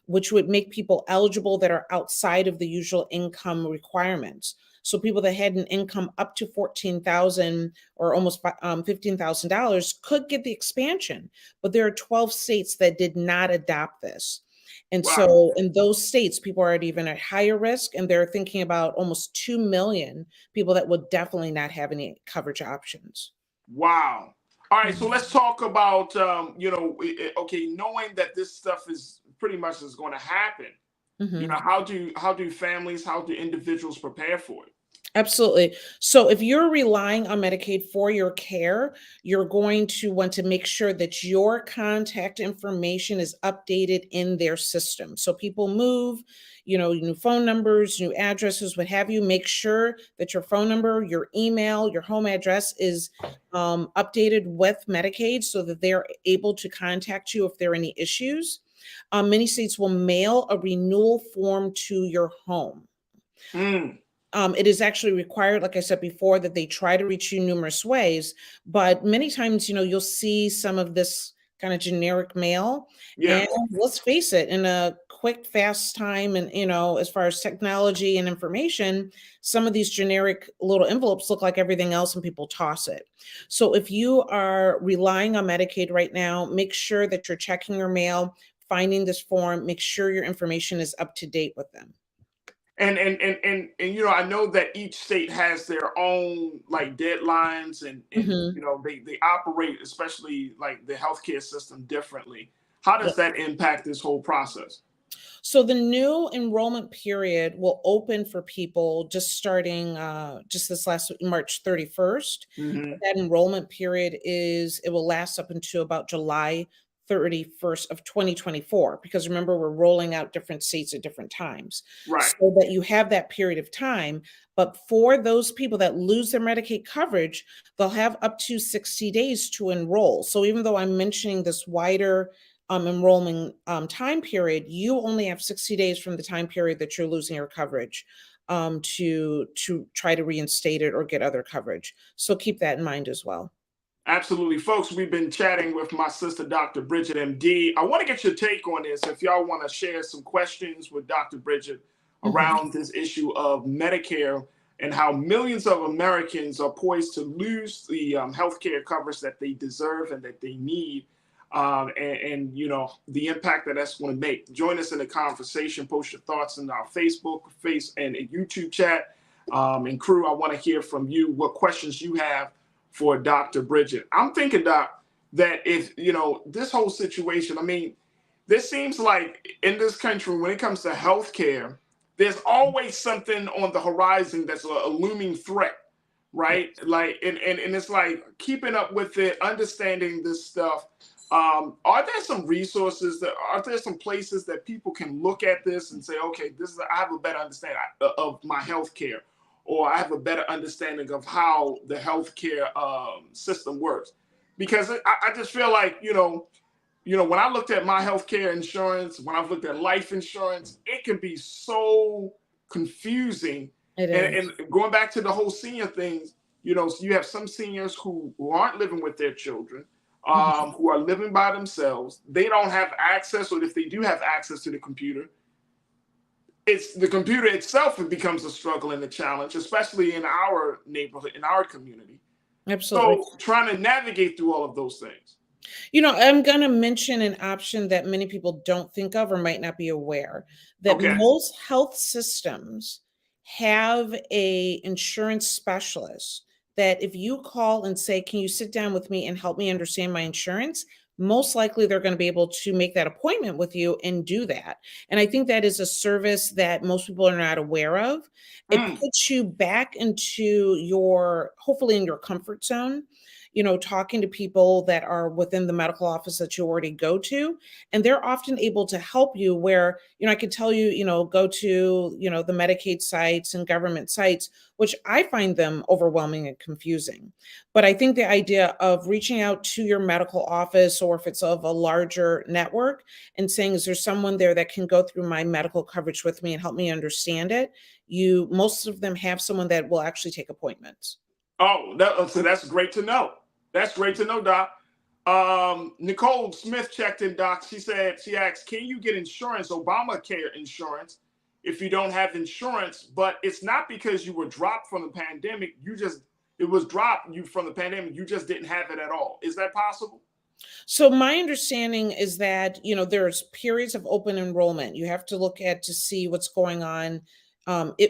Speaker 7: which would make people eligible that are outside of the usual income requirements. So people that had an income up to $14,000 or almost $15,000 could get the expansion, but there are 12 states that did not adopt this. And so in those states, people are even at higher risk, and they're thinking about almost 2 million people that would definitely not have any coverage options.
Speaker 1: Wow. All right. So let's talk about, knowing that this stuff is pretty much is going to happen. How do families, how do individuals prepare for it?
Speaker 7: Absolutely. So if you're relying on Medicaid for your care, you're going to want to make sure that your contact information is updated in their system. So people move, new phone numbers, new addresses, what have you. Make sure that your phone number, your email, your home address is updated with Medicaid so that they're able to contact you if there are any issues. Many states will mail a renewal form to your home. It is actually required, like I said before, that they try to reach you numerous ways, but many times, you'll see some of this kind of generic mail.
Speaker 1: Yeah.
Speaker 7: And let's face it, in a quick, fast time, and, as far as technology and information, some of these generic little envelopes look like everything else and people toss it. So if you are relying on Medicaid right now, make sure that you're checking your mail, finding this form, make sure your information is up to date with them.
Speaker 1: And I know that each state has their own like deadlines and they operate, especially like the healthcare system, differently. How does that impact this whole process?
Speaker 7: So the new enrollment period will open for people just starting just this last March 31st. That enrollment period it will last up until about July 31st of 2024, because remember, we're rolling out different states at different times.
Speaker 1: Right.
Speaker 7: So that you have that period of time. But for those people that lose their Medicaid coverage, they'll have up to 60 days to enroll. So even though I'm mentioning this wider enrollment time period, you only have 60 days from the time period that you're losing your coverage. to try to reinstate it or get other coverage. So keep that in mind as well.
Speaker 1: Absolutely. Folks, we've been chatting with my sister, Dr. Bridget, MD. I want to get your take on this. If y'all want to share some questions with Dr. Bridget around this issue of Medicare and how millions of Americans are poised to lose the health care coverage that they deserve and that they need, and you know, the impact that that's going to make. Join us in the conversation. Post your thoughts in our Facebook, and YouTube chat. And crew, I want to hear from you what questions you have for Dr. Bridget. I'm thinking, Doc, that if, you know, this whole situation, I mean, this seems like in this country, when it comes to healthcare, there's always something on the horizon that's a looming threat, right? Like, and it's like keeping up with it, understanding this stuff. Are there some resources are there some places that people can look at this and say, okay, I have a better understanding of my healthcare, or I have a better understanding of how the healthcare system works? Because I just feel like, you know, when I looked at my healthcare insurance, when I've looked at life insurance, it can be so confusing. And going back to the whole senior things, you know, so you have some seniors who aren't living with their children, who are living by themselves. They don't have access, or if they do have access to the computer, it's the computer itself. It becomes a struggle and a challenge, especially in our neighborhood, in our community.
Speaker 7: Absolutely.
Speaker 1: So trying to navigate through all of those things.
Speaker 7: You know, I'm going to mention an option that many people don't think of or might not be aware, that most health systems have a insurance specialist that if you call and say, can you sit down with me and help me understand my insurance? Most likely they're going to be able to make that appointment with you and do that. And I think that is a service that most people are not aware of. It puts you back into hopefully in your comfort zone, you know, talking to people that are within the medical office that you already go to. And they're often able to help you where, you know, I could tell you, you know, go to, you know, the Medicaid sites and government sites, which I find them overwhelming and confusing. But I think the idea of reaching out to your medical office, or if it's of a larger network, and saying, is there someone there that can go through my medical coverage with me and help me understand it? Most of them have someone that will actually take appointments.
Speaker 1: Oh, so that's great to know. That's great to know, Doc. Nicole Smith checked in, Doc. She asked, can you get insurance, Obamacare insurance, if you don't have insurance? But it's not because you were dropped from the pandemic. It was dropped you from the pandemic. You just didn't have it at all. Is that possible?
Speaker 7: So my understanding is that, you know, there's periods of open enrollment. You have to look at to see what's going on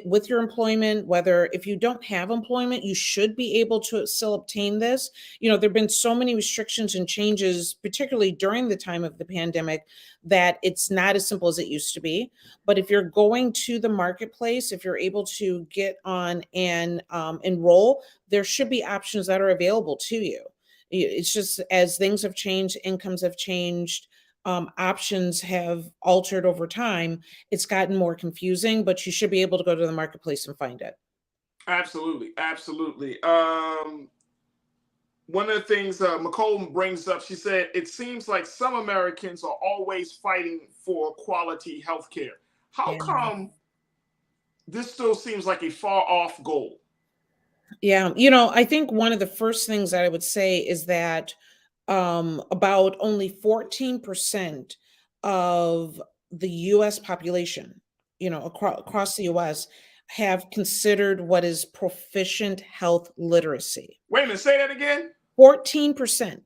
Speaker 7: with your employment, whether if you don't have employment, you should be able to still obtain this. You know, there've been so many restrictions and changes, particularly during the time of the pandemic, that it's not as simple as it used to be. But if you're going to the marketplace, if you're able to get on and enroll, there should be options that are available to you. It's just as things have changed, incomes have changed, options have altered over time. It's gotten more confusing, but you should be able to go to the marketplace and find it.
Speaker 1: Absolutely. Absolutely. One of the things McCollum brings up, she said, it seems like some Americans are always fighting for quality health care. How come this still seems like a far off goal?
Speaker 7: Yeah, you know, I think one of the first things that I would say is that about only 14% of the US population, you know, across the US, have considered what is proficient health literacy.
Speaker 1: Wait a minute, say that again.
Speaker 7: 14%.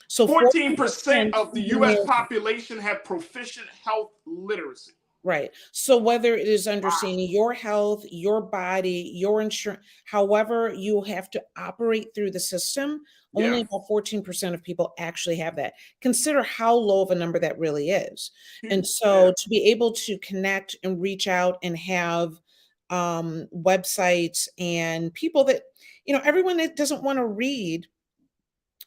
Speaker 7: So
Speaker 1: 14% of the US population have proficient health literacy.
Speaker 7: Right. So whether it is understanding your health, your body, your insurance, however you have to operate through the system, only about 14% of people actually have that. Consider how low of a number that really is. And so to be able to connect and reach out and have websites and people that, you know, everyone that doesn't want to read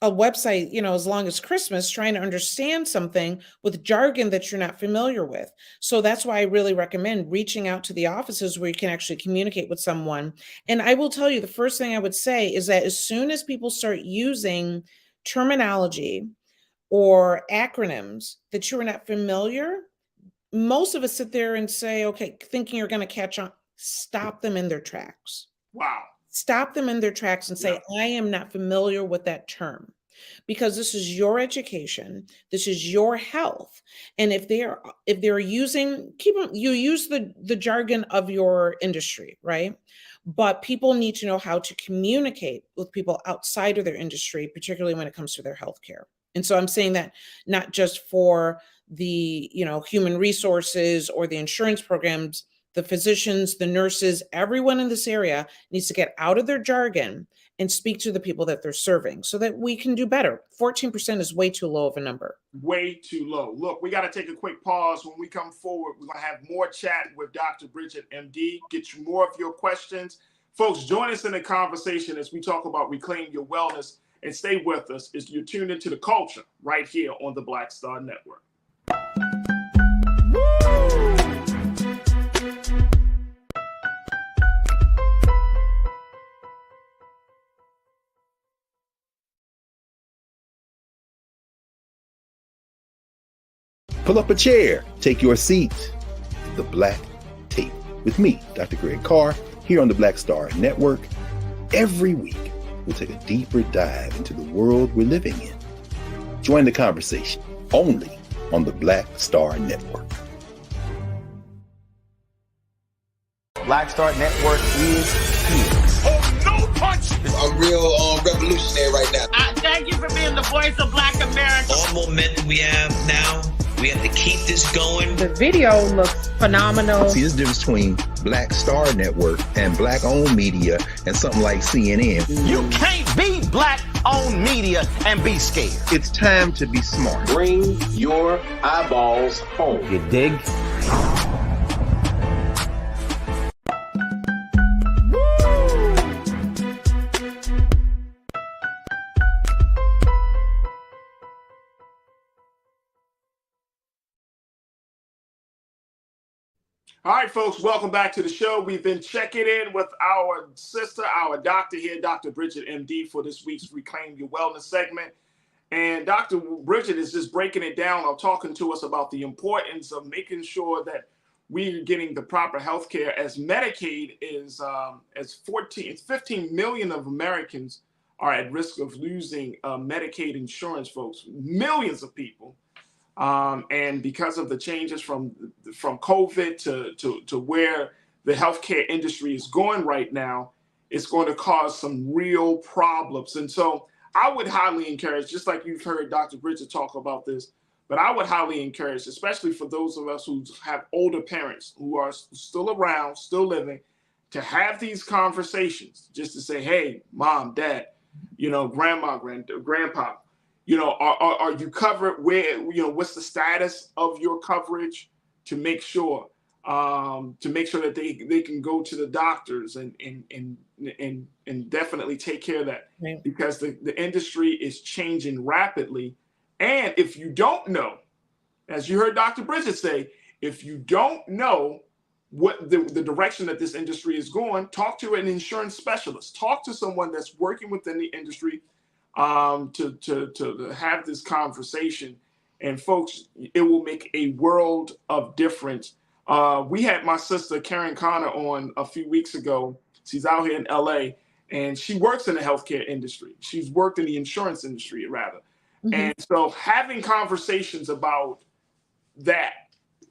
Speaker 7: a website, you know, as long as Christmas, trying to understand something with jargon that you're not familiar with. So that's why I really recommend reaching out to the offices where you can actually communicate with someone. And I will tell you, the first thing I would say is that as soon as people start using terminology or acronyms that you are not familiar, most of us sit there and say, okay, thinking you're going to catch on, stop them in their tracks.
Speaker 1: Wow.
Speaker 7: Stop them in their tracks and say, I am not familiar with that term, because this is your education, this is your health. And if they're using, you use the jargon of your industry, right? But people need to know how to communicate with people outside of their industry, particularly when it comes to their healthcare. And so I'm saying that not just for the, human resources or the insurance programs, the physicians, the nurses, everyone in this area needs to get out of their jargon and speak to the people that they're serving so that we can do better. 14% is way too low of a number.
Speaker 1: Way too low. Look, we got to take a quick pause. When we come forward, we're going to have more chat with Dr. Bridget, MD, get you more of your questions. Folks, join us in the conversation as we talk about Reclaim Your Wellness, and stay with us as you're tuned into The Culture right here on the Black Star Network.
Speaker 8: Pull up a chair, take your seat. The Black Tape with me, Dr. Greg Carr, here on the Black Star Network. Every week, we'll take a deeper dive into the world we're living in. Join the conversation only on the Black Star Network.
Speaker 3: Black Star Network is here.
Speaker 4: Oh, no punch! I'm real revolutionary right now.
Speaker 5: Thank you for being the voice of Black America.
Speaker 13: All momentum we have now, we have to keep this going.
Speaker 10: The video looks phenomenal.
Speaker 15: See, there's a difference between Black Star Network and Black-owned media and something like CNN.
Speaker 3: You can't be Black-owned media and be scared.
Speaker 15: It's time to be smart.
Speaker 2: Bring your eyeballs home.
Speaker 3: You dig?
Speaker 1: All right, folks, welcome back to the show. We've been checking in with our sister, our doctor here, Dr. Bridget, MD, for this week's Reclaim Your Wellness segment. And Dr. Bridget is just breaking it down or talking to us about the importance of making sure that we're getting the proper health care, as Medicaid is, as 15 million of Americans are at risk of losing Medicaid insurance, folks, millions of people. And because of the changes from COVID to where the healthcare industry is going right now, it's going to cause some real problems. And so I would highly encourage, just like you've heard Dr. Bridget talk about this, but I would highly encourage, especially for those of us who have older parents who are still around, still living, to have these conversations, just to say, hey, mom, dad, grandma, grandpa, are you covered? Where, what's the status of your coverage, to make sure that they can go to the doctors and definitely take care of that, right? Because the industry is changing rapidly. And if you don't know, as you heard Dr. Bridget say, if you don't know what the direction that this industry is going, talk to an insurance specialist, talk to someone that's working within the industry, to have this conversation. And folks, it will make a world of difference. We had my sister Karen Connor on a few weeks ago. She's out here in LA, and she works in the healthcare industry. She's worked in the insurance industry, rather. Mm-hmm. And so having conversations about that,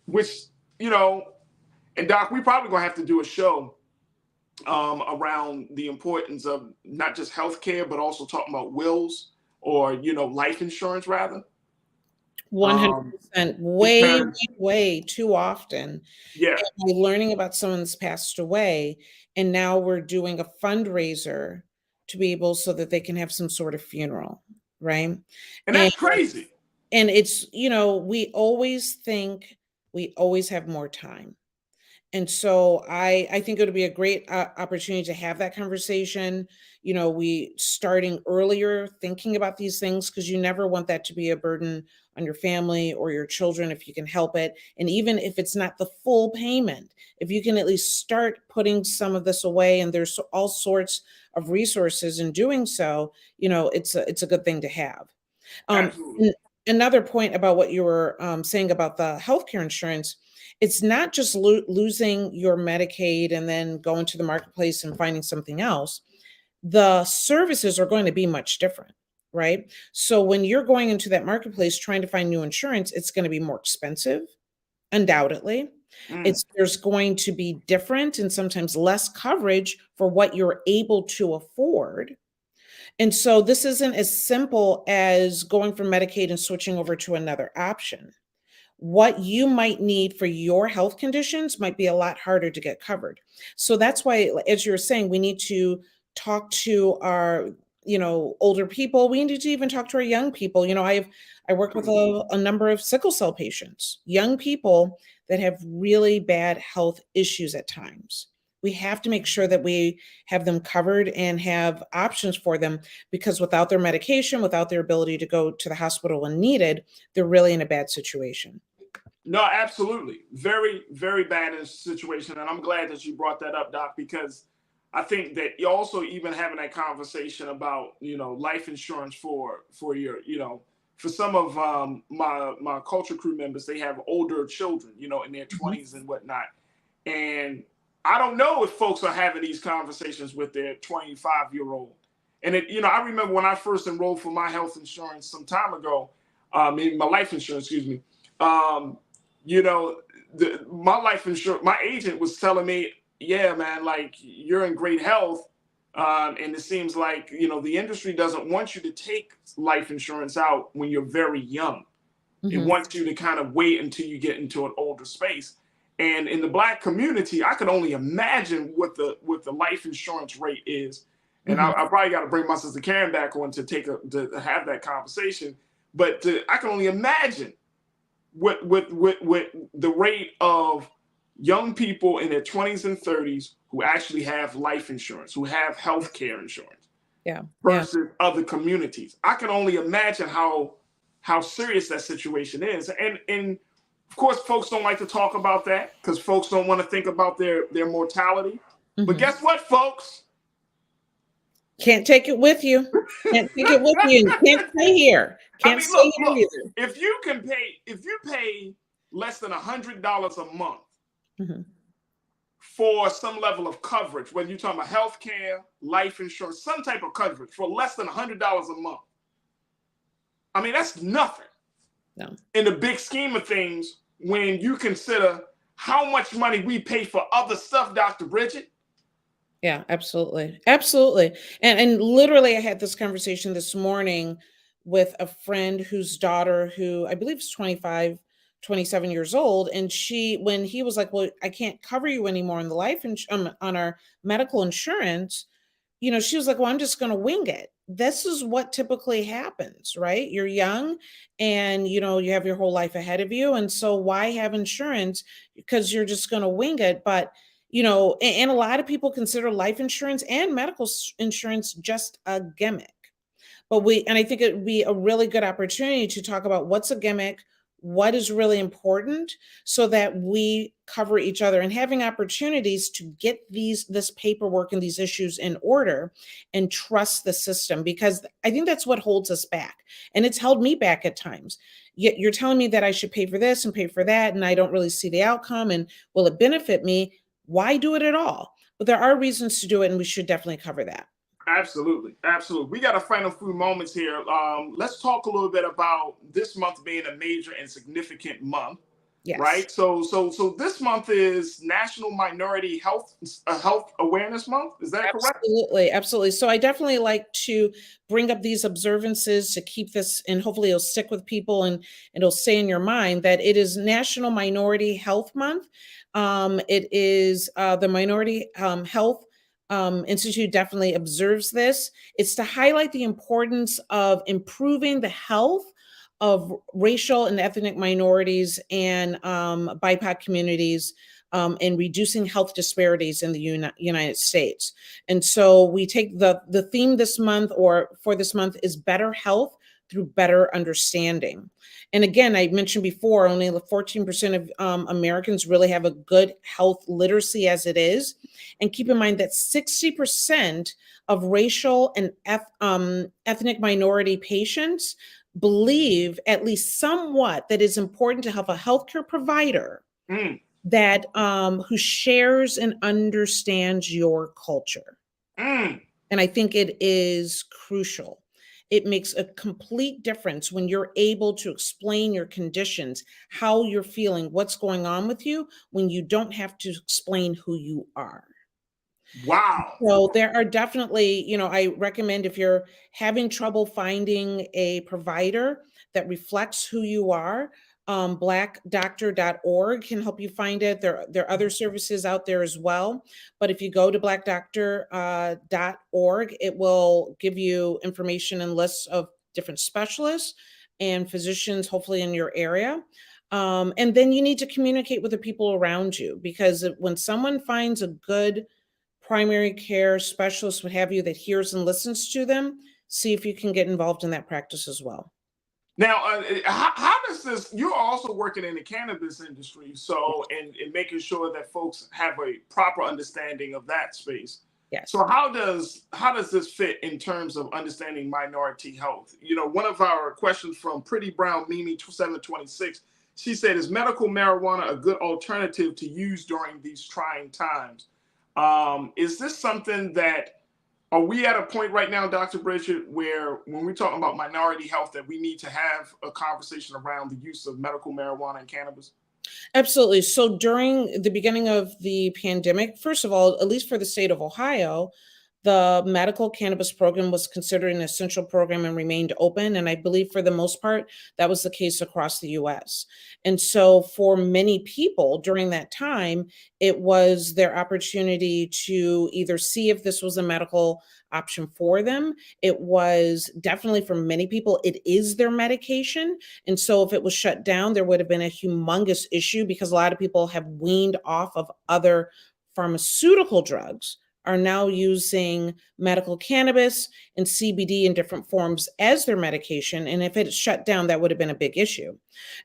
Speaker 1: which, and Doc, we probably gonna have to do a show around the importance of not just healthcare, but also talking about wills or, life insurance, rather.
Speaker 7: 100%. Way too often.
Speaker 1: Yeah.
Speaker 7: We're learning about someone that's passed away, and now we're doing a fundraiser to be able so that they can have some sort of funeral, right?
Speaker 1: And that's crazy.
Speaker 7: And it's, we always think we always have more time. And so I think it would be a great opportunity to have that conversation. We starting earlier thinking about these things, because you never want that to be a burden on your family or your children if you can help it. And even if it's not the full payment, if you can at least start putting some of this away, and there's all sorts of resources in doing so, it's a good thing to have. Another point about what you were saying about the healthcare insurance it's not just losing your Medicaid and then going to the marketplace and finding something else. The services are going to be much different, right? So when you're going into that marketplace trying to find new insurance, it's going to be more expensive, undoubtedly. There's going to be different and sometimes less coverage for what you're able to afford. And so this isn't as simple as going from Medicaid and switching over to another option. What you might need for your health conditions might be a lot harder to get covered. So that's why, as you're saying, we need to talk to our, older people. We need to even talk to our young people. I work with a number of sickle cell patients, young people that have really bad health issues at times. We have to make sure that we have them covered and have options for them, because without their medication, without their ability to go to the hospital when needed, they're really in a bad situation.
Speaker 1: No, absolutely. Very, very bad in a situation. And I'm glad that you brought that up, Doc, because I think that you're also even having that conversation about, life insurance for your, for some of my culture crew members, they have older children, in their 20s and whatnot. And I don't know if folks are having these conversations with their 25-year-old. And I remember when I first enrolled for my health insurance some time ago, my life insurance, excuse me. My life insurance, my agent was telling me, yeah, man, like, you're in great health. And it seems like, the industry doesn't want you to take life insurance out when you're very young. It wants you to kind of wait until you get into an older space. And in the Black community, I could only imagine what the life insurance rate is. And I probably got to bring my sister Karen back on to have that conversation. But I can only imagine what the rate of young people in their 20s and 30s who actually have life insurance, who have health care insurance, versus other communities. I can only imagine how serious that situation is. And of course, folks don't like to talk about that because folks don't want to think about their mortality. But guess what, folks?
Speaker 7: Can't take it with you. Can't take it with you. Can't stay here. Can't stay here either.
Speaker 1: If you pay less than $100 a month for some level of coverage, whether you're talking about health care, life insurance, some type of coverage for less than $100 a month, I mean, that's nothing.
Speaker 7: No.
Speaker 1: In the big scheme of things, when you consider how much money we pay for other stuff, Dr. Bridget.
Speaker 7: Yeah, absolutely. Absolutely. And literally, I had this conversation this morning with a friend whose daughter, who I believe is 25, 27 years old. And when he was like, well, I can't cover you anymore on the on our medical insurance, she was like, well, I'm just going to wing it. This is what typically happens, right? You're young and, you have your whole life ahead of you. And so why have insurance? Because you're just going to wing it. But, and a lot of people consider life insurance and medical insurance just a gimmick. And I think it would be a really good opportunity to talk about what's a gimmick, what is really important, so that we cover each other, and having opportunities to get this paperwork and these issues in order and trust the system, because I think that's what holds us back. And it's held me back at times. Yet you're telling me that I should pay for this and pay for that, and I don't really see the outcome. And will it benefit me? Why do it at all? But there are reasons to do it, and we should definitely cover that.
Speaker 1: Absolutely. Absolutely. We got a final few moments here. Let's talk a little bit about this month being a major and significant month.
Speaker 7: Yes.
Speaker 1: Right. So this month is National Minority Health Awareness Month. Is that correct?
Speaker 7: Absolutely. Absolutely. So I definitely like to bring up these observances to keep this, and hopefully it'll stick with people and it'll stay in your mind that it is National Minority Health Month. It is the Minority Health Institute definitely observes this. It's to highlight the importance of improving the health of racial and ethnic minorities and BIPOC communities, and reducing health disparities in the United States. And so we take the theme this month, or for this month, is better health through better understanding. And again, I mentioned before, only 14% of Americans really have a good health literacy as it is. And keep in mind that 60% of racial and ethnic minority patients believe at least somewhat that it's important to have a healthcare provider that who shares and understands your culture. And I think it is crucial. It makes a complete difference when you're able to explain your conditions, how you're feeling, what's going on with you, when you don't have to explain who you are.
Speaker 1: Wow.
Speaker 7: So there are definitely, I recommend if you're having trouble finding a provider that reflects who you are, blackdoctor.org can help you find it. There are other services out there as well. But if you go to blackdoctor.org, it will give you information and lists of different specialists and physicians, hopefully in your area. And then you need to communicate with the people around you, because when someone finds a good primary care specialist, what have you, that hears and listens to them, see if you can get involved in that practice as well.
Speaker 1: Now, how does this, you're also working in the cannabis industry, so, and making sure that folks have a proper understanding of that space.
Speaker 7: Yes.
Speaker 1: So how does this fit in terms of understanding minority health? One of our questions from Pretty Brown Mimi 726, she said, is medical marijuana a good alternative to use during these trying times? Is this something that, are we at a point right now, Dr. Bridget, where when we're talking about minority health, that we need to have a conversation around the use of medical marijuana and cannabis?
Speaker 7: Absolutely. So during the beginning of the pandemic, first of all, at least for the state of Ohio, the medical cannabis program was considered an essential program and remained open. And I believe for the most part, that was the case across the US. And so for many people during that time, it was their opportunity to either see if this was a medical option for them. It was definitely, for many people, it is their medication. And so if it was shut down, there would have been a humongous issue, because a lot of people have weaned off of other pharmaceutical drugs, are now using medical cannabis and CBD in different forms as their medication. And if it's shut down, that would have been a big issue.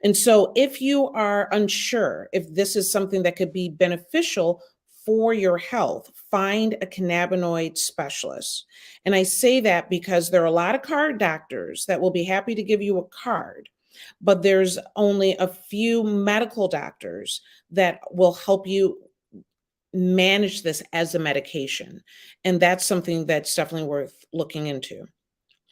Speaker 7: And so if you are unsure if this is something that could be beneficial for your health, find a cannabinoid specialist. And I say that because there are a lot of card doctors that will be happy to give you a card, but there's only a few medical doctors that will help you manage this as a medication. And that's something that's definitely worth looking into.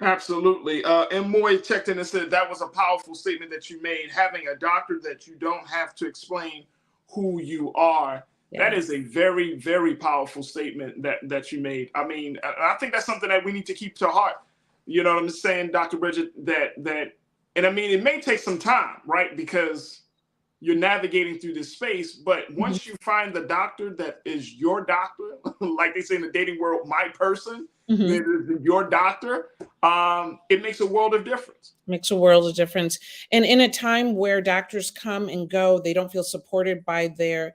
Speaker 1: Absolutely. And Moy checked in and said that was a powerful statement that you made, having a doctor that you don't have to explain who you are. Yeah. That is a very, very powerful statement that you made. I mean, I think that's something that we need to keep to heart. You know what I'm saying, Dr. Bridget, and I mean, it may take some time, right? Because you're navigating through this space, but once you find the doctor that is your doctor, like they say in the dating world, my person, that is your doctor, it makes a world of difference.
Speaker 7: Makes a world of difference. And in a time where doctors come and go, they don't feel supported by the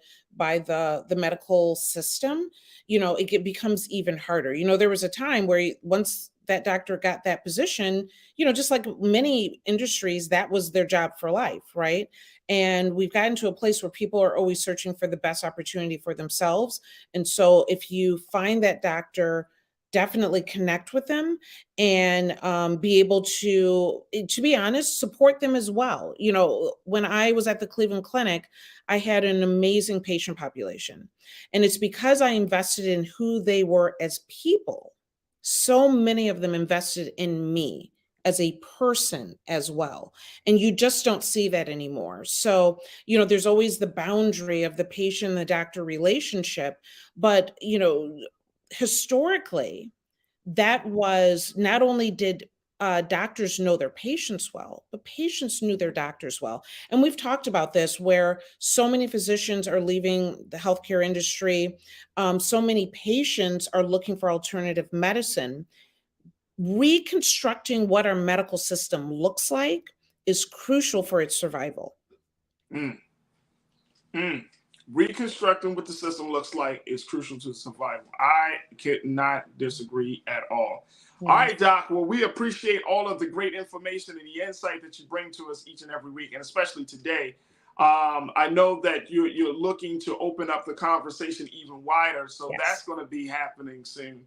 Speaker 7: medical system, it becomes even harder. There was a time where once that doctor got that position, just like many industries, that was their job for life, right? And we've gotten to a place where people are always searching for the best opportunity for themselves. And so if you find that doctor, definitely connect with them and be able to be honest, support them as well. When I was at the Cleveland Clinic, I had an amazing patient population. And it's because I invested in who they were as people. So many of them invested in me as a person as well. And you just don't see that anymore. So, there's always the boundary of the patient and the doctor relationship. But, historically, that was not only did doctors know their patients well, but patients knew their doctors well. And we've talked about this, where so many physicians are leaving the healthcare industry. So many patients are looking for alternative medicine. Reconstructing what our medical system looks like is crucial for its survival.
Speaker 1: Reconstructing what the system looks like is crucial to survival. I could not disagree at all. All right, Doc. Well, we appreciate all of the great information and the insight that you bring to us each and every week, and especially today. I know that you're looking to open up the conversation even wider, so that's going to be happening soon.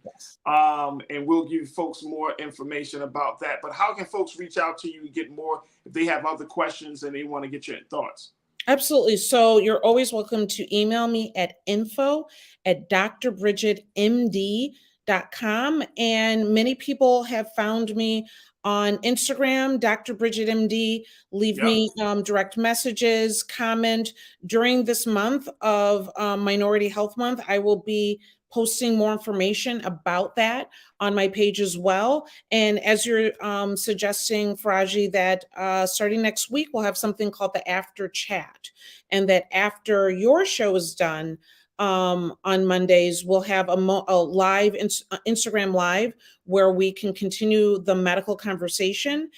Speaker 1: And we'll give folks more information about that. But how can folks reach out to you and get more if they have other questions and they want to get your thoughts?
Speaker 7: Absolutely. So you're always welcome to email me at info@drbridgetmd.com. And many people have found me on Instagram, Dr. Bridget MD. Leave me direct messages, comment. During this month of Minority Health Month, I will be posting more information about that on my page as well. And as you're suggesting, Faraji, that starting next week, we'll have something called the After Chat. And that after your show is done on Mondays, we'll have a live Instagram Live where we can continue the medical conversation,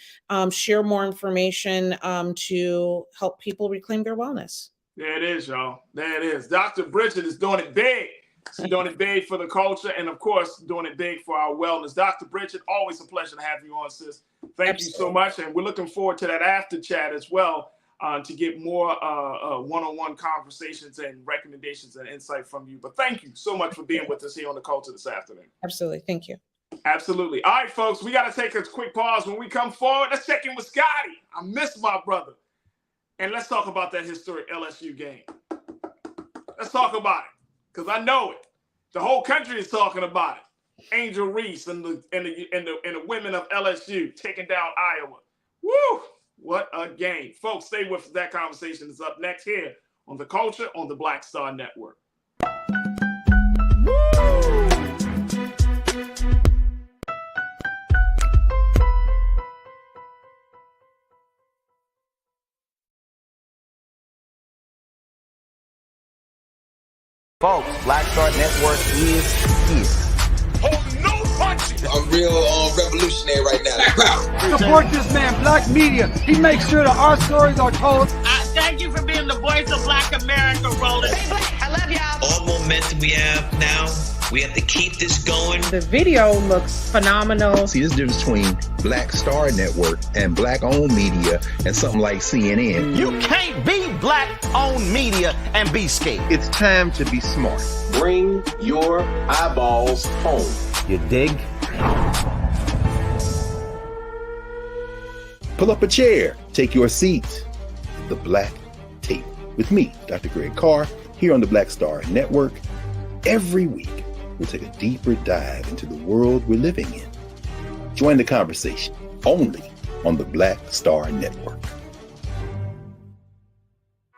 Speaker 7: share more information to help people reclaim their wellness.
Speaker 1: There it is, y'all. There it is. Dr. Bridget is doing it big. She's doing it big for the culture and, of course, doing it big for our wellness. Dr. Bridget, always a pleasure to have you on, sis. Thank you so much. And we're looking forward to that after chat as well to get more one-on-one conversations and recommendations and insight from you. But thank you so much for being with us here on The Culture this afternoon.
Speaker 7: Absolutely. Thank you.
Speaker 1: Absolutely. All right, folks, we got to take a quick pause. When we come forward, let's check in with Scotty. I miss my brother. And let's talk about that historic LSU game. Let's talk about it. Because I know it. The whole country is talking about it. Angel Reese and the women of LSU taking down Iowa. Woo! What a game. Folks, stay with us. That conversation is up next here on The Culture on the Black Star Network.
Speaker 3: Folks, Black Star Network is here.
Speaker 4: Oh, no punches! I'm real revolutionary right now.
Speaker 12: Support this man, Black Media. He makes sure that our stories are told.
Speaker 5: Thank you for being the voice of Black America, Roland.
Speaker 11: Hey, Black, I love y'all.
Speaker 13: All momentum we have now, we have to keep this going.
Speaker 10: The video looks phenomenal.
Speaker 15: See, this difference between Black Star Network and black-owned media and something like CNN.
Speaker 3: You can't be black-owned media and be scared.
Speaker 15: It's time to be smart.
Speaker 2: Bring your eyeballs home.
Speaker 3: You dig?
Speaker 8: Pull up a chair, take your seat. The Black Tape with me, Dr. Greg Carr, here on the Black Star Network. Every week, we'll take a deeper dive into the world we're living in. Join the conversation only on the Black Star Network.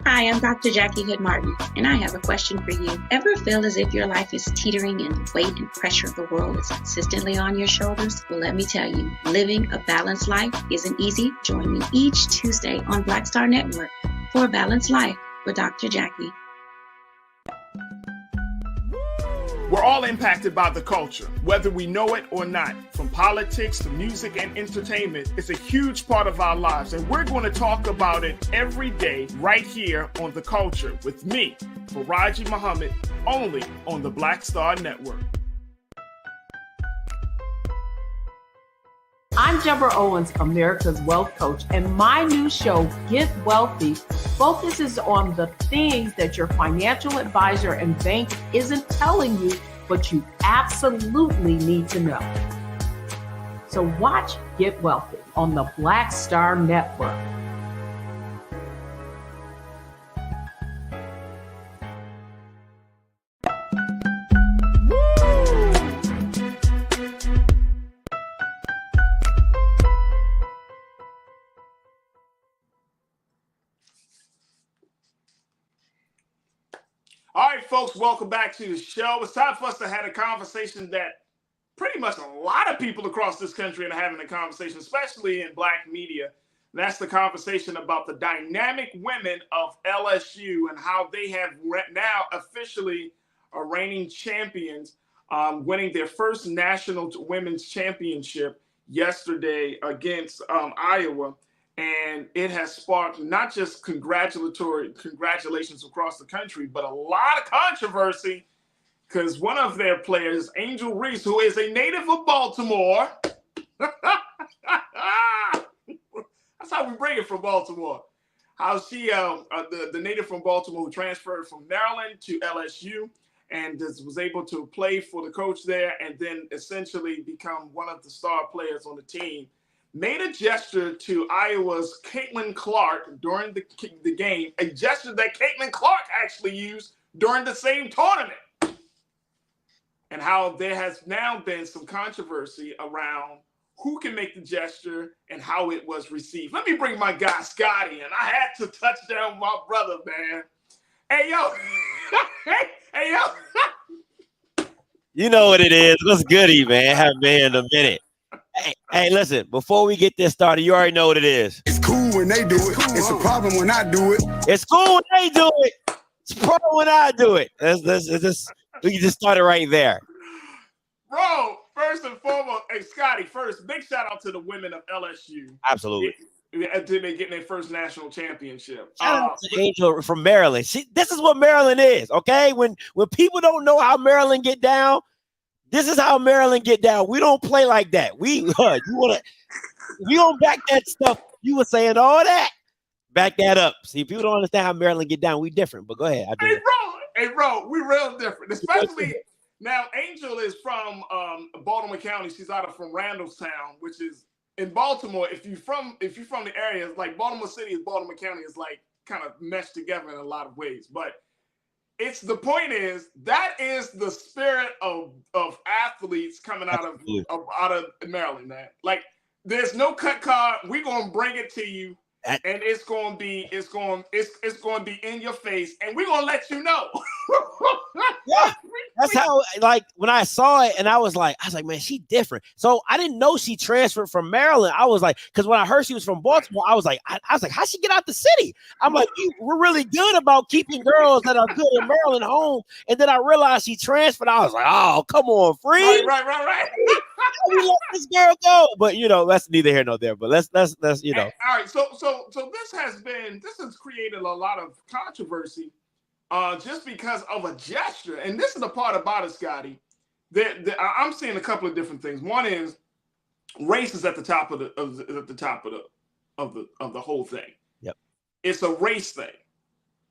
Speaker 11: Hi, I'm Dr. Jackie Hood Martin, and I have a question for you. Ever feel as if your life is teetering and the weight and pressure of the world is consistently on your shoulders? Well, let me tell you, living a balanced life isn't easy. Join me each Tuesday on Black Star Network for A Balanced Life with Dr. Jackie.
Speaker 1: We're all impacted by the culture, whether we know it or not. From politics to music and entertainment, it's a huge part of our lives, and we're going to talk about it every day right here on The Culture with me, Faraji Muhammad, only on the Black Star Network.
Speaker 10: I'm Deborah Owens, America's Wealth Coach, and my new show, Get Wealthy, focuses on the things that your financial advisor and bank isn't telling you, but you absolutely need to know. So watch Get Wealthy on the Black Star Network.
Speaker 1: All right, folks, welcome back to the show. It's time for us to have a conversation that pretty much a lot of people across this country are having a conversation, especially in Black media. And that's the conversation about the dynamic women of LSU and how they have now officially are reigning champions, winning their first national women's championship yesterday against Iowa. And it has sparked not just congratulations across the country, but a lot of controversy because one of their players, Angel Reese, who is a native of Baltimore, that's how we bring it from Baltimore, how she, the native from Baltimore who transferred from Maryland to LSU and was able to play for the coach there and then essentially become one of the star players on the team. made a gesture to Iowa's Caitlin Clark during the game, a gesture that Caitlin Clark actually used during the same tournament. And how there has now been some controversy around who can make the gesture and how it was received. Let me bring my guy Scotty in. I had to touch down my brother, man. Hey, yo. hey, yo.
Speaker 20: You know what it is. What's goody, man? Haven't been here in a minute. Hey, listen, before we get this started, you already know what it is.
Speaker 21: It's cool when they do it. It's a problem when I do it.
Speaker 20: It's cool when they do it. It's pro when I do it. We can just start it right there.
Speaker 1: Bro, first and foremost, hey, Scotty, first, big shout out to the women of LSU.
Speaker 20: Absolutely.
Speaker 1: Until they getting their first national championship.
Speaker 20: Shout out to Angel from Maryland. This is what Maryland is, okay? When people don't know how Maryland get down, this is how Maryland get down. We don't play like that. We don't back that stuff. You were saying all that. Back that up. See, people don't understand how Maryland get down. We different, but go ahead.
Speaker 1: Hey, bro, we real different. Especially now, Angel is from Baltimore County. She's out of from Randallstown, which is in Baltimore. If you're from the area, it's like Baltimore City and Baltimore County is like kind of meshed together in a lot of ways. But the point is that is the spirit of athletes coming out of Maryland, man. Like there's no cut card. We're gonna bring it to you. And it's going to be in your face, and we're going to let you know.
Speaker 20: Yeah, that's how, like, when I saw it, and I was like, man, she different. So I didn't know she transferred from Maryland. I was like, because when I heard she was from Baltimore, I was like, how'd she get out the city? I'm like, we're really good about keeping girls that are good in Maryland home. And then I realized she transferred. I was like, oh, come on, free.
Speaker 1: Right.
Speaker 20: We let this girl go. But that's neither here nor there. But let's
Speaker 1: All right, so this has created a lot of controversy just because of a gesture. And this is the part about it, Scotty. I'm seeing a couple of different things. One is race is at the top of the whole thing.
Speaker 20: Yep.
Speaker 1: It's a race thing.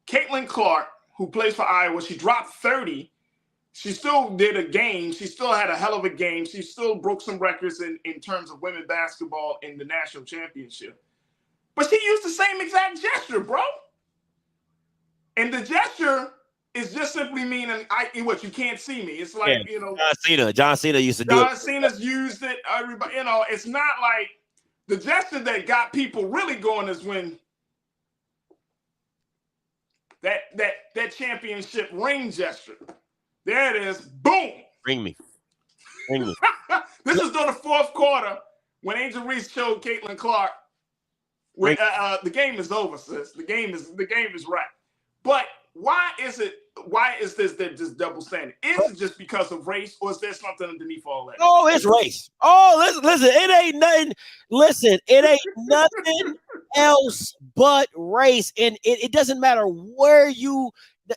Speaker 1: Caitlin Clark, who plays for Iowa, she dropped 30. She still did a game. She still had a hell of a game. She still broke some records in terms of women basketball in the national championship. But she used the same exact gesture, bro. And the gesture is just simply meaning, what, you can't see me. It's like,
Speaker 20: John Cena used to do it.
Speaker 1: John Cena's used it. Everybody, it's not like the gesture that got people really going is when that championship ring gesture. There it is. Boom.
Speaker 20: Ring me.
Speaker 1: This is during the fourth quarter when Angel Reese showed Caitlin Clark. The game is over, sis. The game is wrapped. But why is this just double standard? Is it just because of race, or is there something underneath all that?
Speaker 20: Oh, it's race. Oh, listen, it ain't nothing. Listen, it ain't nothing else but race. And it doesn't matter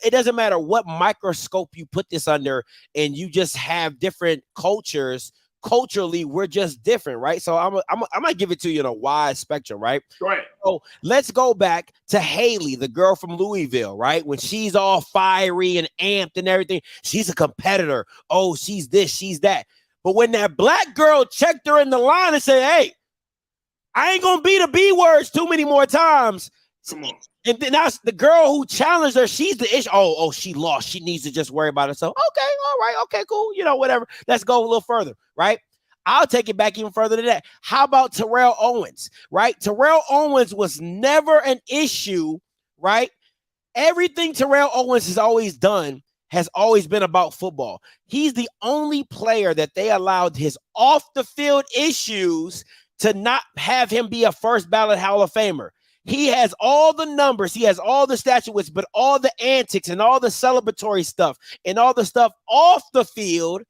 Speaker 20: it doesn't matter what microscope you put this under, and you just have different cultures. Culturally, we're just different, right? So I'm gonna give it to you in a wide spectrum, right?
Speaker 1: Right.
Speaker 20: So let's go back to Haley, the girl from Louisville, right? When she's all fiery and amped and everything, she's a competitor. Oh, she's this, she's that. But when that black girl checked her in the line and said, "Hey, I ain't gonna be the B words too many more times,"
Speaker 1: come on.
Speaker 20: And then that's the girl who challenged her. She's the issue. Oh, she lost. She needs to just worry about herself. Okay, all right, okay, cool. Whatever. Let's go a little further, right? I'll take it back even further than that. How about Terrell Owens, right? Terrell Owens was never an issue, right? Everything Terrell Owens has always done has always been about football. He's the only player that they allowed his off-the-field issues to not have him be a first ballot Hall of Famer. He has all the numbers, he has all the statuettes, but all the antics and all the celebratory stuff and all the stuff off the field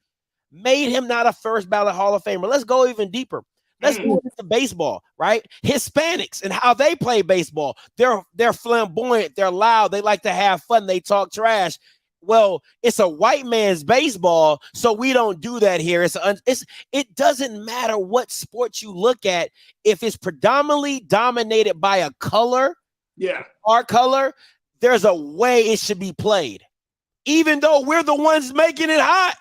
Speaker 20: made him not a first ballot Hall of Famer. Let's go even deeper. Let's go into baseball, right? Hispanics and how they play baseball. They're flamboyant, they're loud, they like to have fun, they talk trash. Well, it's a white man's baseball, so we don't do that here. It doesn't matter what sport you look at. If it's predominantly dominated by a color, our color, there's a way it should be played, even though we're the ones making it hot.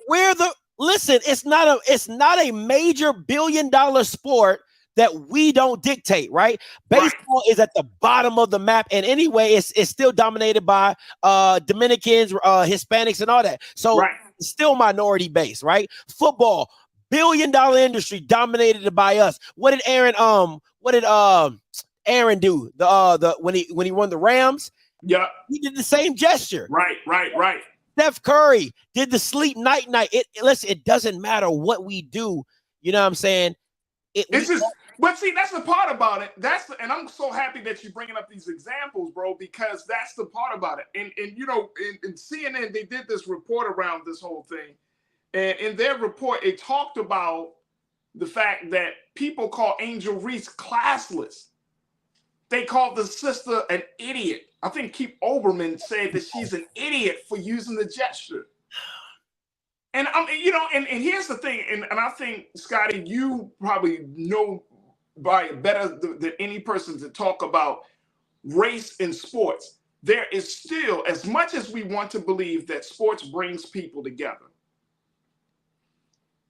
Speaker 20: We're Listen, it's not a major billion-dollar sport that we don't dictate, right? Baseball is at the bottom of the map, and anyway, it's still dominated by Dominicans, Hispanics, and all that. So it's still minority based, right? Football, billion-dollar industry, dominated by us. What did Aaron do? When he won the Rams?
Speaker 1: Yeah,
Speaker 20: he did the same gesture.
Speaker 1: Right.
Speaker 20: Steph Curry did the sleep night. Listen, it doesn't matter what we do. You know what I'm saying?
Speaker 1: But see, that's the part about it. And I'm so happy that you're bringing up these examples, bro, because that's the part about it. And you know, in CNN, they did this report around this whole thing. And in their report, it talked about the fact that people call Angel Reese classless. They called the sister an idiot. I think Keith Olbermann said that she's an idiot for using the gesture. And and here's the thing, and I think, Scotty, you probably know better than any person to talk about race in sports. There is still, as much as we want to believe that sports brings people together,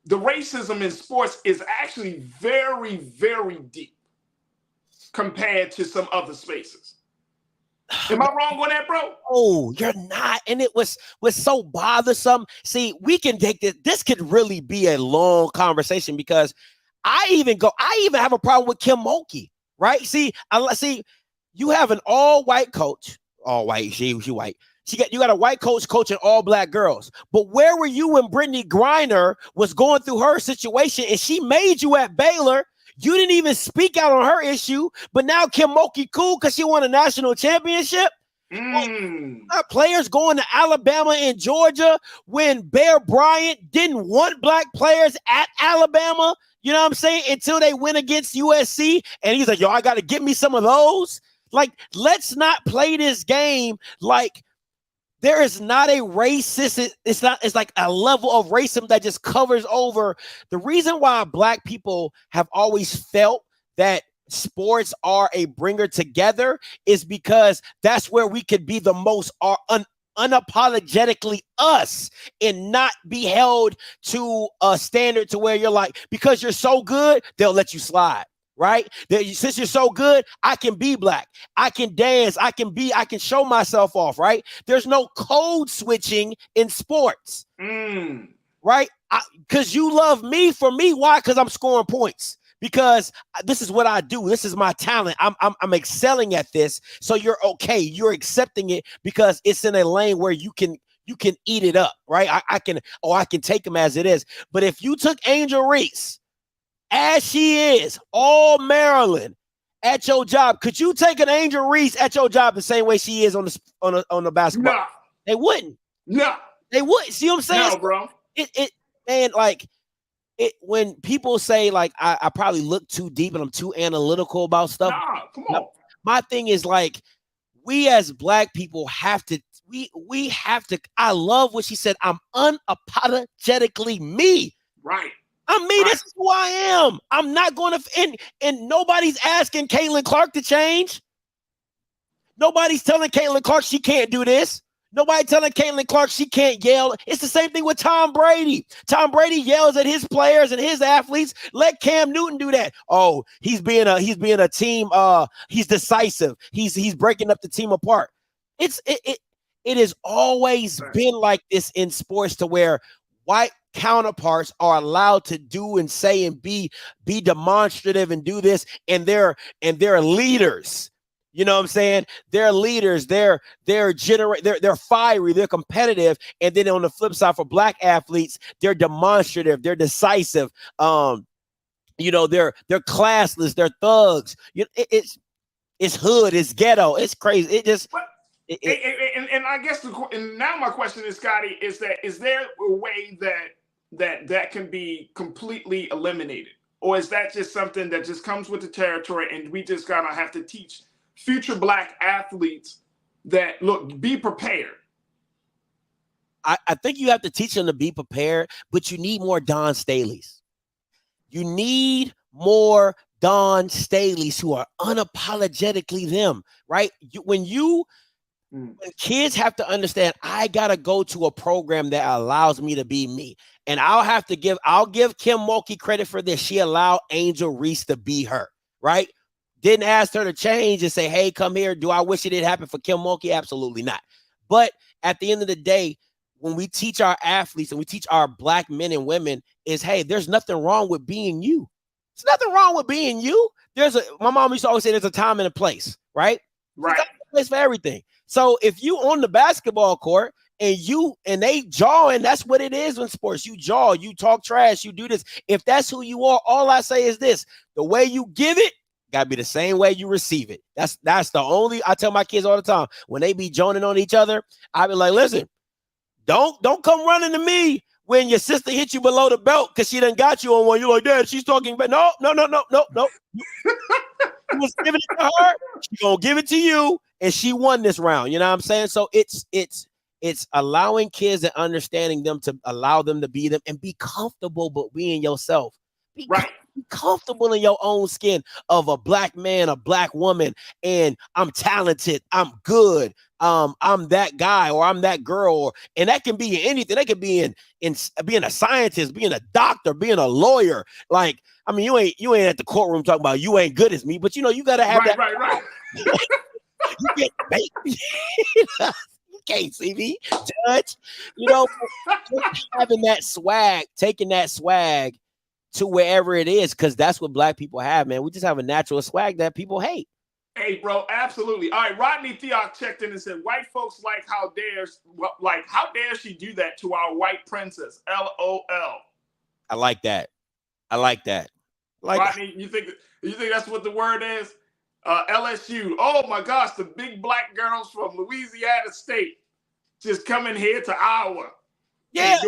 Speaker 1: the racism in sports is actually very, very deep compared to some other spaces. Am I wrong on that, bro?
Speaker 20: Oh, you're not. And it was so bothersome. See, we can take this. This could really be a long conversation because I even have a problem with Kim Mulkey, right? See, you have an all-white coach. All white, she white. You got a white coach coaching all black girls. But where were you when Brittany Griner was going through her situation and she made you at Baylor? You didn't even speak out on her issue, but now Kim Mulkey cool because she won a national championship. Players going to Alabama and Georgia when Bear Bryant didn't want black players at Alabama. You know what I'm saying? Until they went against USC, and he's like, "Yo, I got to get me some of those." Like, let's not play this game like there is not a racist. It's like a level of racism that just covers over. The reason why black people have always felt that sports are a bringer together is because that's where we could be the most unapologetically us and not be held to a standard to where you're like, because you're so good, they'll let you slide. Right? Since you're so good, I can be black. I can dance. I can show myself off, right? There's no code switching in sports. Right? Because you love me for me. Why? Because I'm scoring points. Because this is what I do. This is my talent. I'm excelling at this. So you're okay. You're accepting it because it's in a lane where you can eat it up, right? I can take them as it is. But if you took Angel Reese as she is, all Maryland, at your job, could you take an Angel Reese at your job the same way she is on the basketball?
Speaker 1: No.
Speaker 20: They wouldn't.
Speaker 1: No.
Speaker 20: They wouldn't. See what I'm saying?
Speaker 1: No, bro.
Speaker 20: When people say like I probably look too deep and I'm too analytical about stuff.
Speaker 1: Nah, come on.
Speaker 20: My thing is like we as black people have to. We have to. I love what she said. I'm unapologetically me.
Speaker 1: Right.
Speaker 20: I'm me. This is who I am. I'm not going to, and nobody's asking Caitlin Clark to change. Nobody's telling Caitlin Clark she can't do this. Nobody telling Caitlin Clark she can't yell. It's the same thing with Tom Brady. Tom Brady yells at his players and his athletes. Let Cam Newton do that. Oh, he's being a team. He's decisive. He's breaking up the team apart. It has always been like this in sports to where white counterparts are allowed to do and say and be demonstrative and do this, and they're leaders. You know what I'm saying? They're leaders. They're fiery. They're competitive. And then on the flip side, for black athletes, they're demonstrative. They're decisive. They're classless. They're thugs. It's hood. It's ghetto. It's crazy.
Speaker 1: And I guess now my question is, Scotty, is there a way that can be completely eliminated, or is that just something that just comes with the territory, and we just gotta have to teach future black athletes that look, be prepared?
Speaker 20: I think you have to teach them to be prepared, but you need more Don Staleys. You need more Don Staleys who are unapologetically them, right? When you Kids have to understand, I gotta go to a program that allows me to be me. And I'll give Kim Mulkey credit for this. She allowed Angel Reese to be her, right? Didn't ask her to change and say, hey, come here. Do I wish it didn't happen for Kim Mulkey? Absolutely not. But at the end of the day, when we teach our athletes and we teach our Black men and women is, hey, there's nothing wrong with being you. There's nothing wrong with being you. My mom used to always say there's a time and a place, right?
Speaker 1: Right.
Speaker 20: There's a place for everything. So if you on the basketball court and they jawing, that's what it is in sports. You jaw, you talk trash, you do this. If that's who you are, all I say is this: the way you give it gotta be the same way you receive it. That's the only. I tell my kids all the time when they be joning on each other, I be like, listen, don't come running to me when your sister hit you below the belt because she done got you on one. You're like, Dad, she's talking about no. You was giving it to her, she gonna give it to you, and she won this round. You know what I'm saying? So it's allowing kids and understanding them to allow them to be them and be comfortable, but being yourself. Be comfortable in your own skin of a Black man, a Black woman, and I'm talented, I'm good, I'm that guy or I'm that girl, and that can be anything. That can be in being a scientist, being a doctor, being a lawyer. Like, I mean, you ain't at the courtroom talking about you ain't good as me, but you gotta have that.
Speaker 1: Right.
Speaker 20: You get you can't see me, Judge. Just having that swag, taking that swag to wherever it is, because that's what Black people have, man. We just have a natural swag that people hate.
Speaker 1: Hey, bro, absolutely. All right, Rodney Theoc checked in and said, white folks how dare she do that to our white princess? LOL.
Speaker 20: I like that.
Speaker 1: Rodney, you think that's what the word is? LSU. Oh my gosh, the big Black girls from Louisiana State just coming here to Iowa.
Speaker 20: Yeah.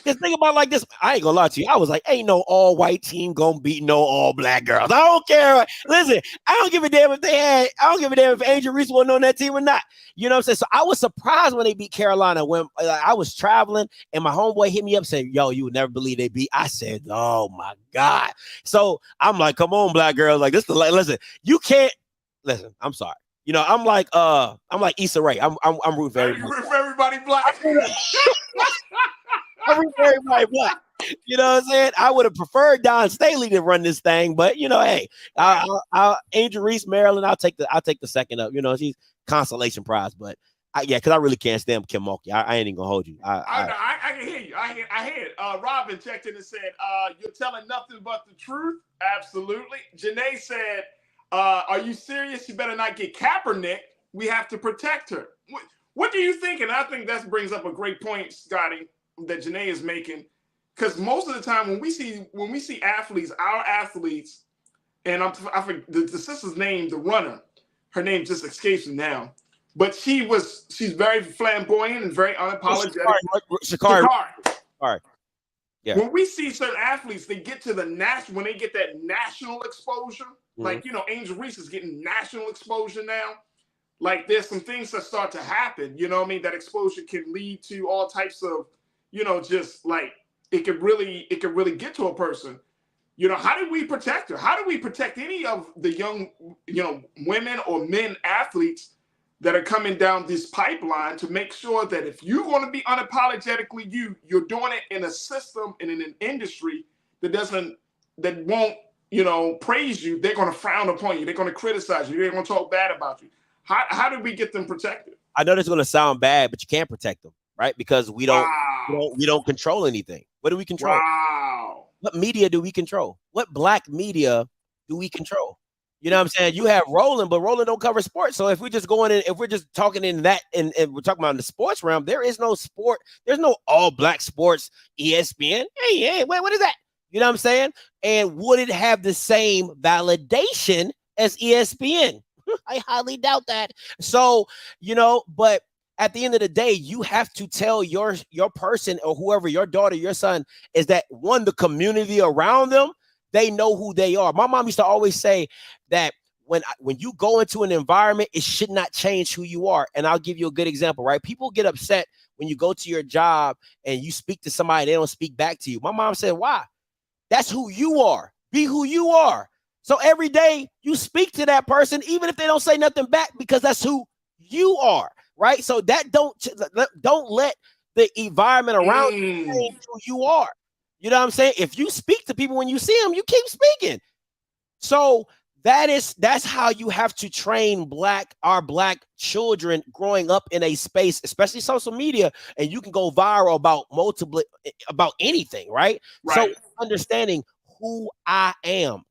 Speaker 20: Just think about it like this. I ain't gonna lie to you. I was like, ain't no all white team gonna beat no all Black girls. I don't care. Listen, I don't give a damn if Angel Reese wasn't on that team or not. You know what I'm saying? So I was surprised when they beat Carolina. When I was traveling and my homeboy hit me up saying, yo, you would never believe they beat. I said, oh my God. So I'm like, come on, Black girls. Like this, listen, you can't listen. I'm sorry. I'm like Issa Rae. I'm rooting for everybody.
Speaker 1: Root for everybody Black.
Speaker 20: I'm rooting for everybody Black. You know what I'm saying? I would have preferred Don Staley to run this thing, but hey, Angel Reese, Maryland, I'll take the second up. She's consolation prize, but because I really can't stand Kim Mulkey. I ain't even gonna hold you.
Speaker 1: I can hear you. I hear it. Robin checked in and said, "You're telling nothing but the truth." Absolutely. Janae said, "Are you serious? You better not get Kaepernick. We have to protect her." What do you think? And I think that brings up a great point, Scotty, that Janae is making. Because most of the time when we see athletes, our athletes, and I forget the sister's name, the runner, her name just escapes me now, but she's very flamboyant and very unapologetic.
Speaker 20: Sha'Carri. Yeah.
Speaker 1: When we see certain athletes, they get to when they get that national exposure, like Angel Reese is getting national exposure now. Like there's some things that start to happen. You know what I mean? That exposure can lead to all types of, just like. It could really get to a person. How do we protect her? How do we protect any of the young, women or men athletes that are coming down this pipeline to make sure that if you're going to be unapologetically you're doing it in a system and in an industry that won't, praise you. They're going to frown upon you. They're going to criticize you. They're going to talk bad about you. How do we get them protected?
Speaker 20: I know this is going to sound bad, but you can't protect them, right? Because we don't control anything. What do we control?
Speaker 1: Wow.
Speaker 20: What media do we control? What Black media do we control? You know what I'm saying? You have Roland, but Roland don't cover sports. So if we're just talking in that, and we're talking about in the sports realm, there is no sport. There's no all Black sports ESPN. Hey, wait, what is that? You know what I'm saying? And would it have the same validation as ESPN? I highly doubt that. So, but at the end of the day, you have to tell your person or whoever, your daughter, your son, is that one, the community around them, they know who they are. My mom used to always say that when you go into an environment, it should not change who you are. And I'll give you a good example, right? People get upset when you go to your job and you speak to somebody, they don't speak back to you. My mom said, why? That's who you are. Be who you are. So every day you speak to that person, even if they don't say nothing back, because that's who you are, right? So that don't let the environment around you change who you are. You know what I'm saying? If you speak to people when you see them, you keep speaking. So that's how you have to train our black children growing up in a space, especially social media, and you can go viral about anything, right? So understanding who I am.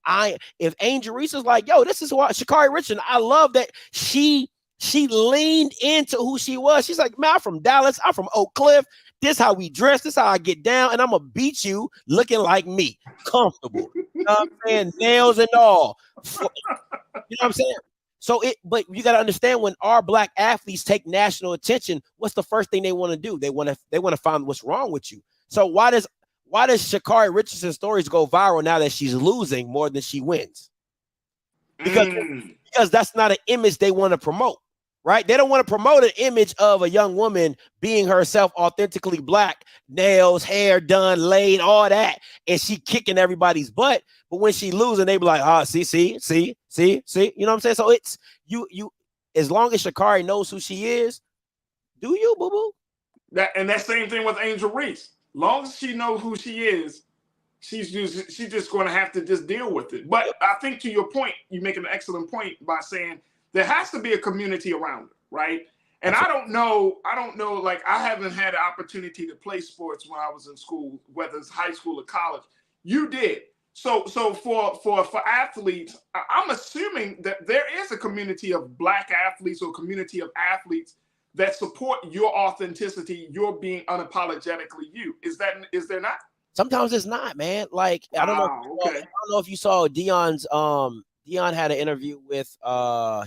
Speaker 20: If Angel Reese is like, yo, this is what Sha'Carri Richardson, I love that she leaned into who she was. She's like, man, I'm from Dallas, I'm from Oak Cliff. This how we dress, this how I get down, and I'm gonna beat you looking like me, comfortable. You know what I'm saying? Nails and all. You know what I'm saying? But you got to understand, when our black athletes take national attention, what's the first thing they want to do? They want to find what's wrong with you. So why does Sha'Carri Richardson's stories go viral now that she's losing more than she wins? Because that's not an image they want to promote. Right? They don't want to promote an image of a young woman being herself, authentically black, nails, hair done, laid, all that, and she kicking everybody's butt. But when she losing, they be like, see. You know what I'm saying? So it's you. As long as Sha'Carri knows who she is, do you, boo boo?
Speaker 1: That same thing with Angel Reese. Long as she knows who she is, she's just going to have to just deal with it. But I think, to your point, you make an excellent point by saying there has to be a community around her, right? And I don't know, like, I haven't had the opportunity to play sports when I was in school, whether it's high school or college. You did. So for athletes, I'm assuming that there is a community of black athletes or community of athletes that support your authenticity, your being unapologetically you. Is there not?
Speaker 20: Sometimes it's not, man. Like, I don't know if you saw Dion's Dion had an interview with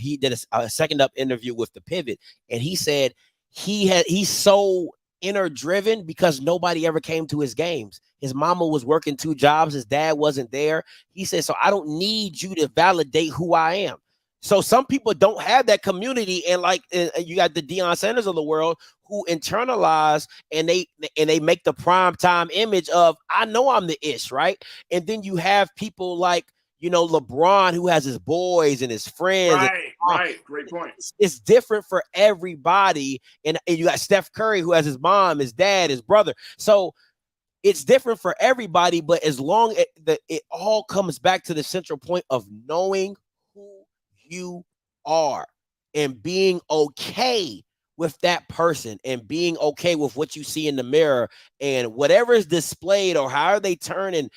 Speaker 20: he did a second up interview with The Pivot, and he said he's so inner driven because nobody ever came to his games. His mama was working 2 jobs, his dad wasn't there. He said, so I don't need you to validate who I am. So some people don't have that community, and like you got the Deion Sanders of the world who internalize and they make the prime time image of, I know I'm the ish, right? And then you have people like, you know, LeBron, who has his boys and his friends.
Speaker 1: Right. Great point.
Speaker 20: It's different for everybody. And you got Steph Curry, who has his mom, his dad, his brother. So it's different for everybody. But as long as it all comes back to the central point of knowing who you are and being okay with that person and being okay with what you see in the mirror and whatever is displayed or how they turn and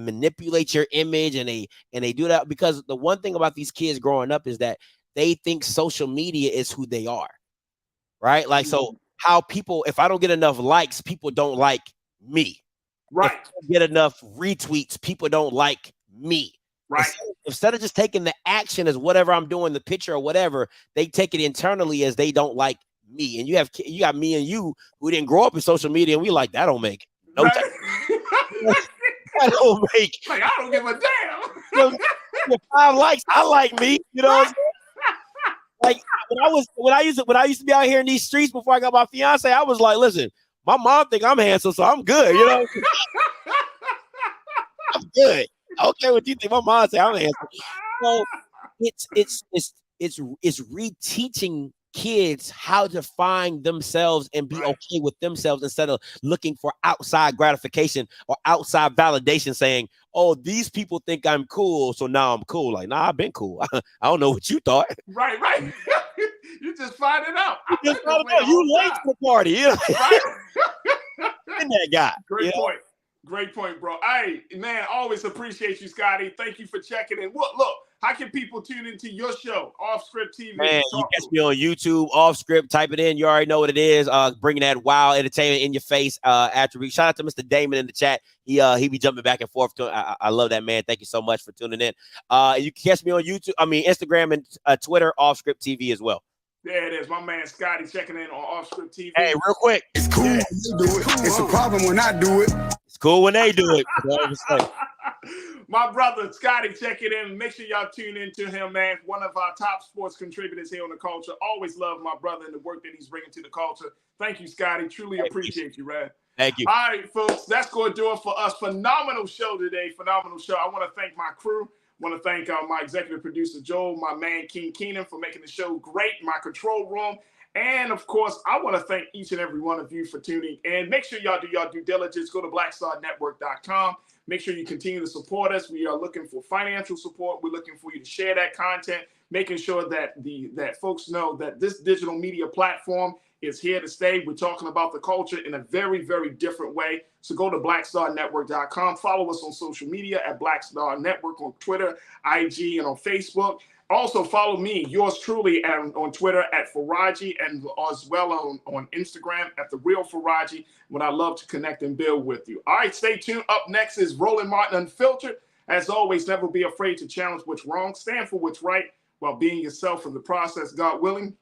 Speaker 20: manipulate your image, and they do that because the one thing about these kids growing up is that they think social media is who they are, right? Like, so how people, if I don't get enough likes, people don't like me,
Speaker 1: right?
Speaker 20: If I don't get enough retweets, people don't like me,
Speaker 1: right?
Speaker 20: Instead of just taking the action as whatever I'm doing, the picture or whatever, they take it internally as they don't like me. And you got me and you who didn't grow up in social media, and we like, that don't make no sense. I don't make,
Speaker 1: like, I don't give a damn.
Speaker 20: If 5 likes, I like me. You know what I'm saying? Like when I used to be out here in these streets before I got my fiance, I was like, listen, my mom think I'm handsome, so I'm good. You know, I'm good. Okay, what you think? My mom say I'm handsome. So it's reteaching kids how to find themselves and be okay with themselves instead of looking for outside gratification or outside validation, saying, oh, these people think I'm cool, so now I'm cool. Like, nah, I've been cool. I don't know what you thought.
Speaker 1: Right. You just find it out.
Speaker 20: You late to the party. You know?
Speaker 1: Right.
Speaker 20: And that guy.
Speaker 1: Great point, bro. Hey, man, always appreciate you, Scotty. Thank you for checking in. Look, how can people tune into your show, Off Script TV?
Speaker 20: Man, you catch me on YouTube, Off Script. Type it in. You already know what it is. Bringing that wow entertainment in your face attribute. Shout out to Mr. Damon in the chat. He be jumping back and forth. I love that, man. Thank you so much for tuning in. You can catch me on Instagram and Twitter, Off Script TV as well.
Speaker 1: There it is. My man Scotty checking in on Off Script TV.
Speaker 20: Hey, real quick.
Speaker 21: It's cool when they do it. It's a problem when I do it.
Speaker 20: It's cool when they do it.
Speaker 1: My brother Scotty checking in. Make sure y'all tune in to him, man. One of our top sports contributors here on The Culture. Always love my brother and the work that he's bringing to the culture. Thank you, Scotty. Truly appreciate you, man.
Speaker 20: Thank you.
Speaker 1: All right, folks. That's going to do it for us. Phenomenal show today. Phenomenal show. I want to thank my crew. want to thank my executive producer, Joel, my man, King Keenan, for making the show great, my control room. And of course, I want to thank each and every one of you for tuning in. Make sure y'all do y'all due diligence. Go to blackstarnetwork.com. Make sure you continue to support us. We are looking for financial support. We're looking for you to share that content, making sure that that folks know that this digital media platform is here to stay. We're talking about the culture in a very, very different way. So go to blackstarnetwork.com. Follow us on social media at Black Star Network on Twitter, IG, and on Facebook. Also follow me, yours truly, on Twitter at Faraji, and as well on Instagram at The Real Faraji, when I love to connect and build with you. All right, stay tuned. Up next is Roland Martin Unfiltered. As always, never be afraid to challenge what's wrong. Stand for what's right while being yourself in the process, God willing.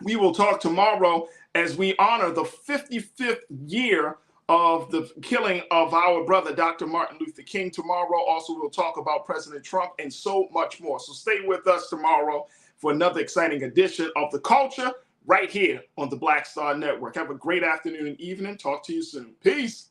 Speaker 1: We will talk tomorrow as we honor the 55th year of the killing of our brother, Dr. Martin Luther King. Tomorrow, also, we'll talk about President Trump and so much more. So stay with us tomorrow for another exciting edition of The Culture right here on the Black Star Network. Have a great afternoon and evening. Talk to you soon. Peace.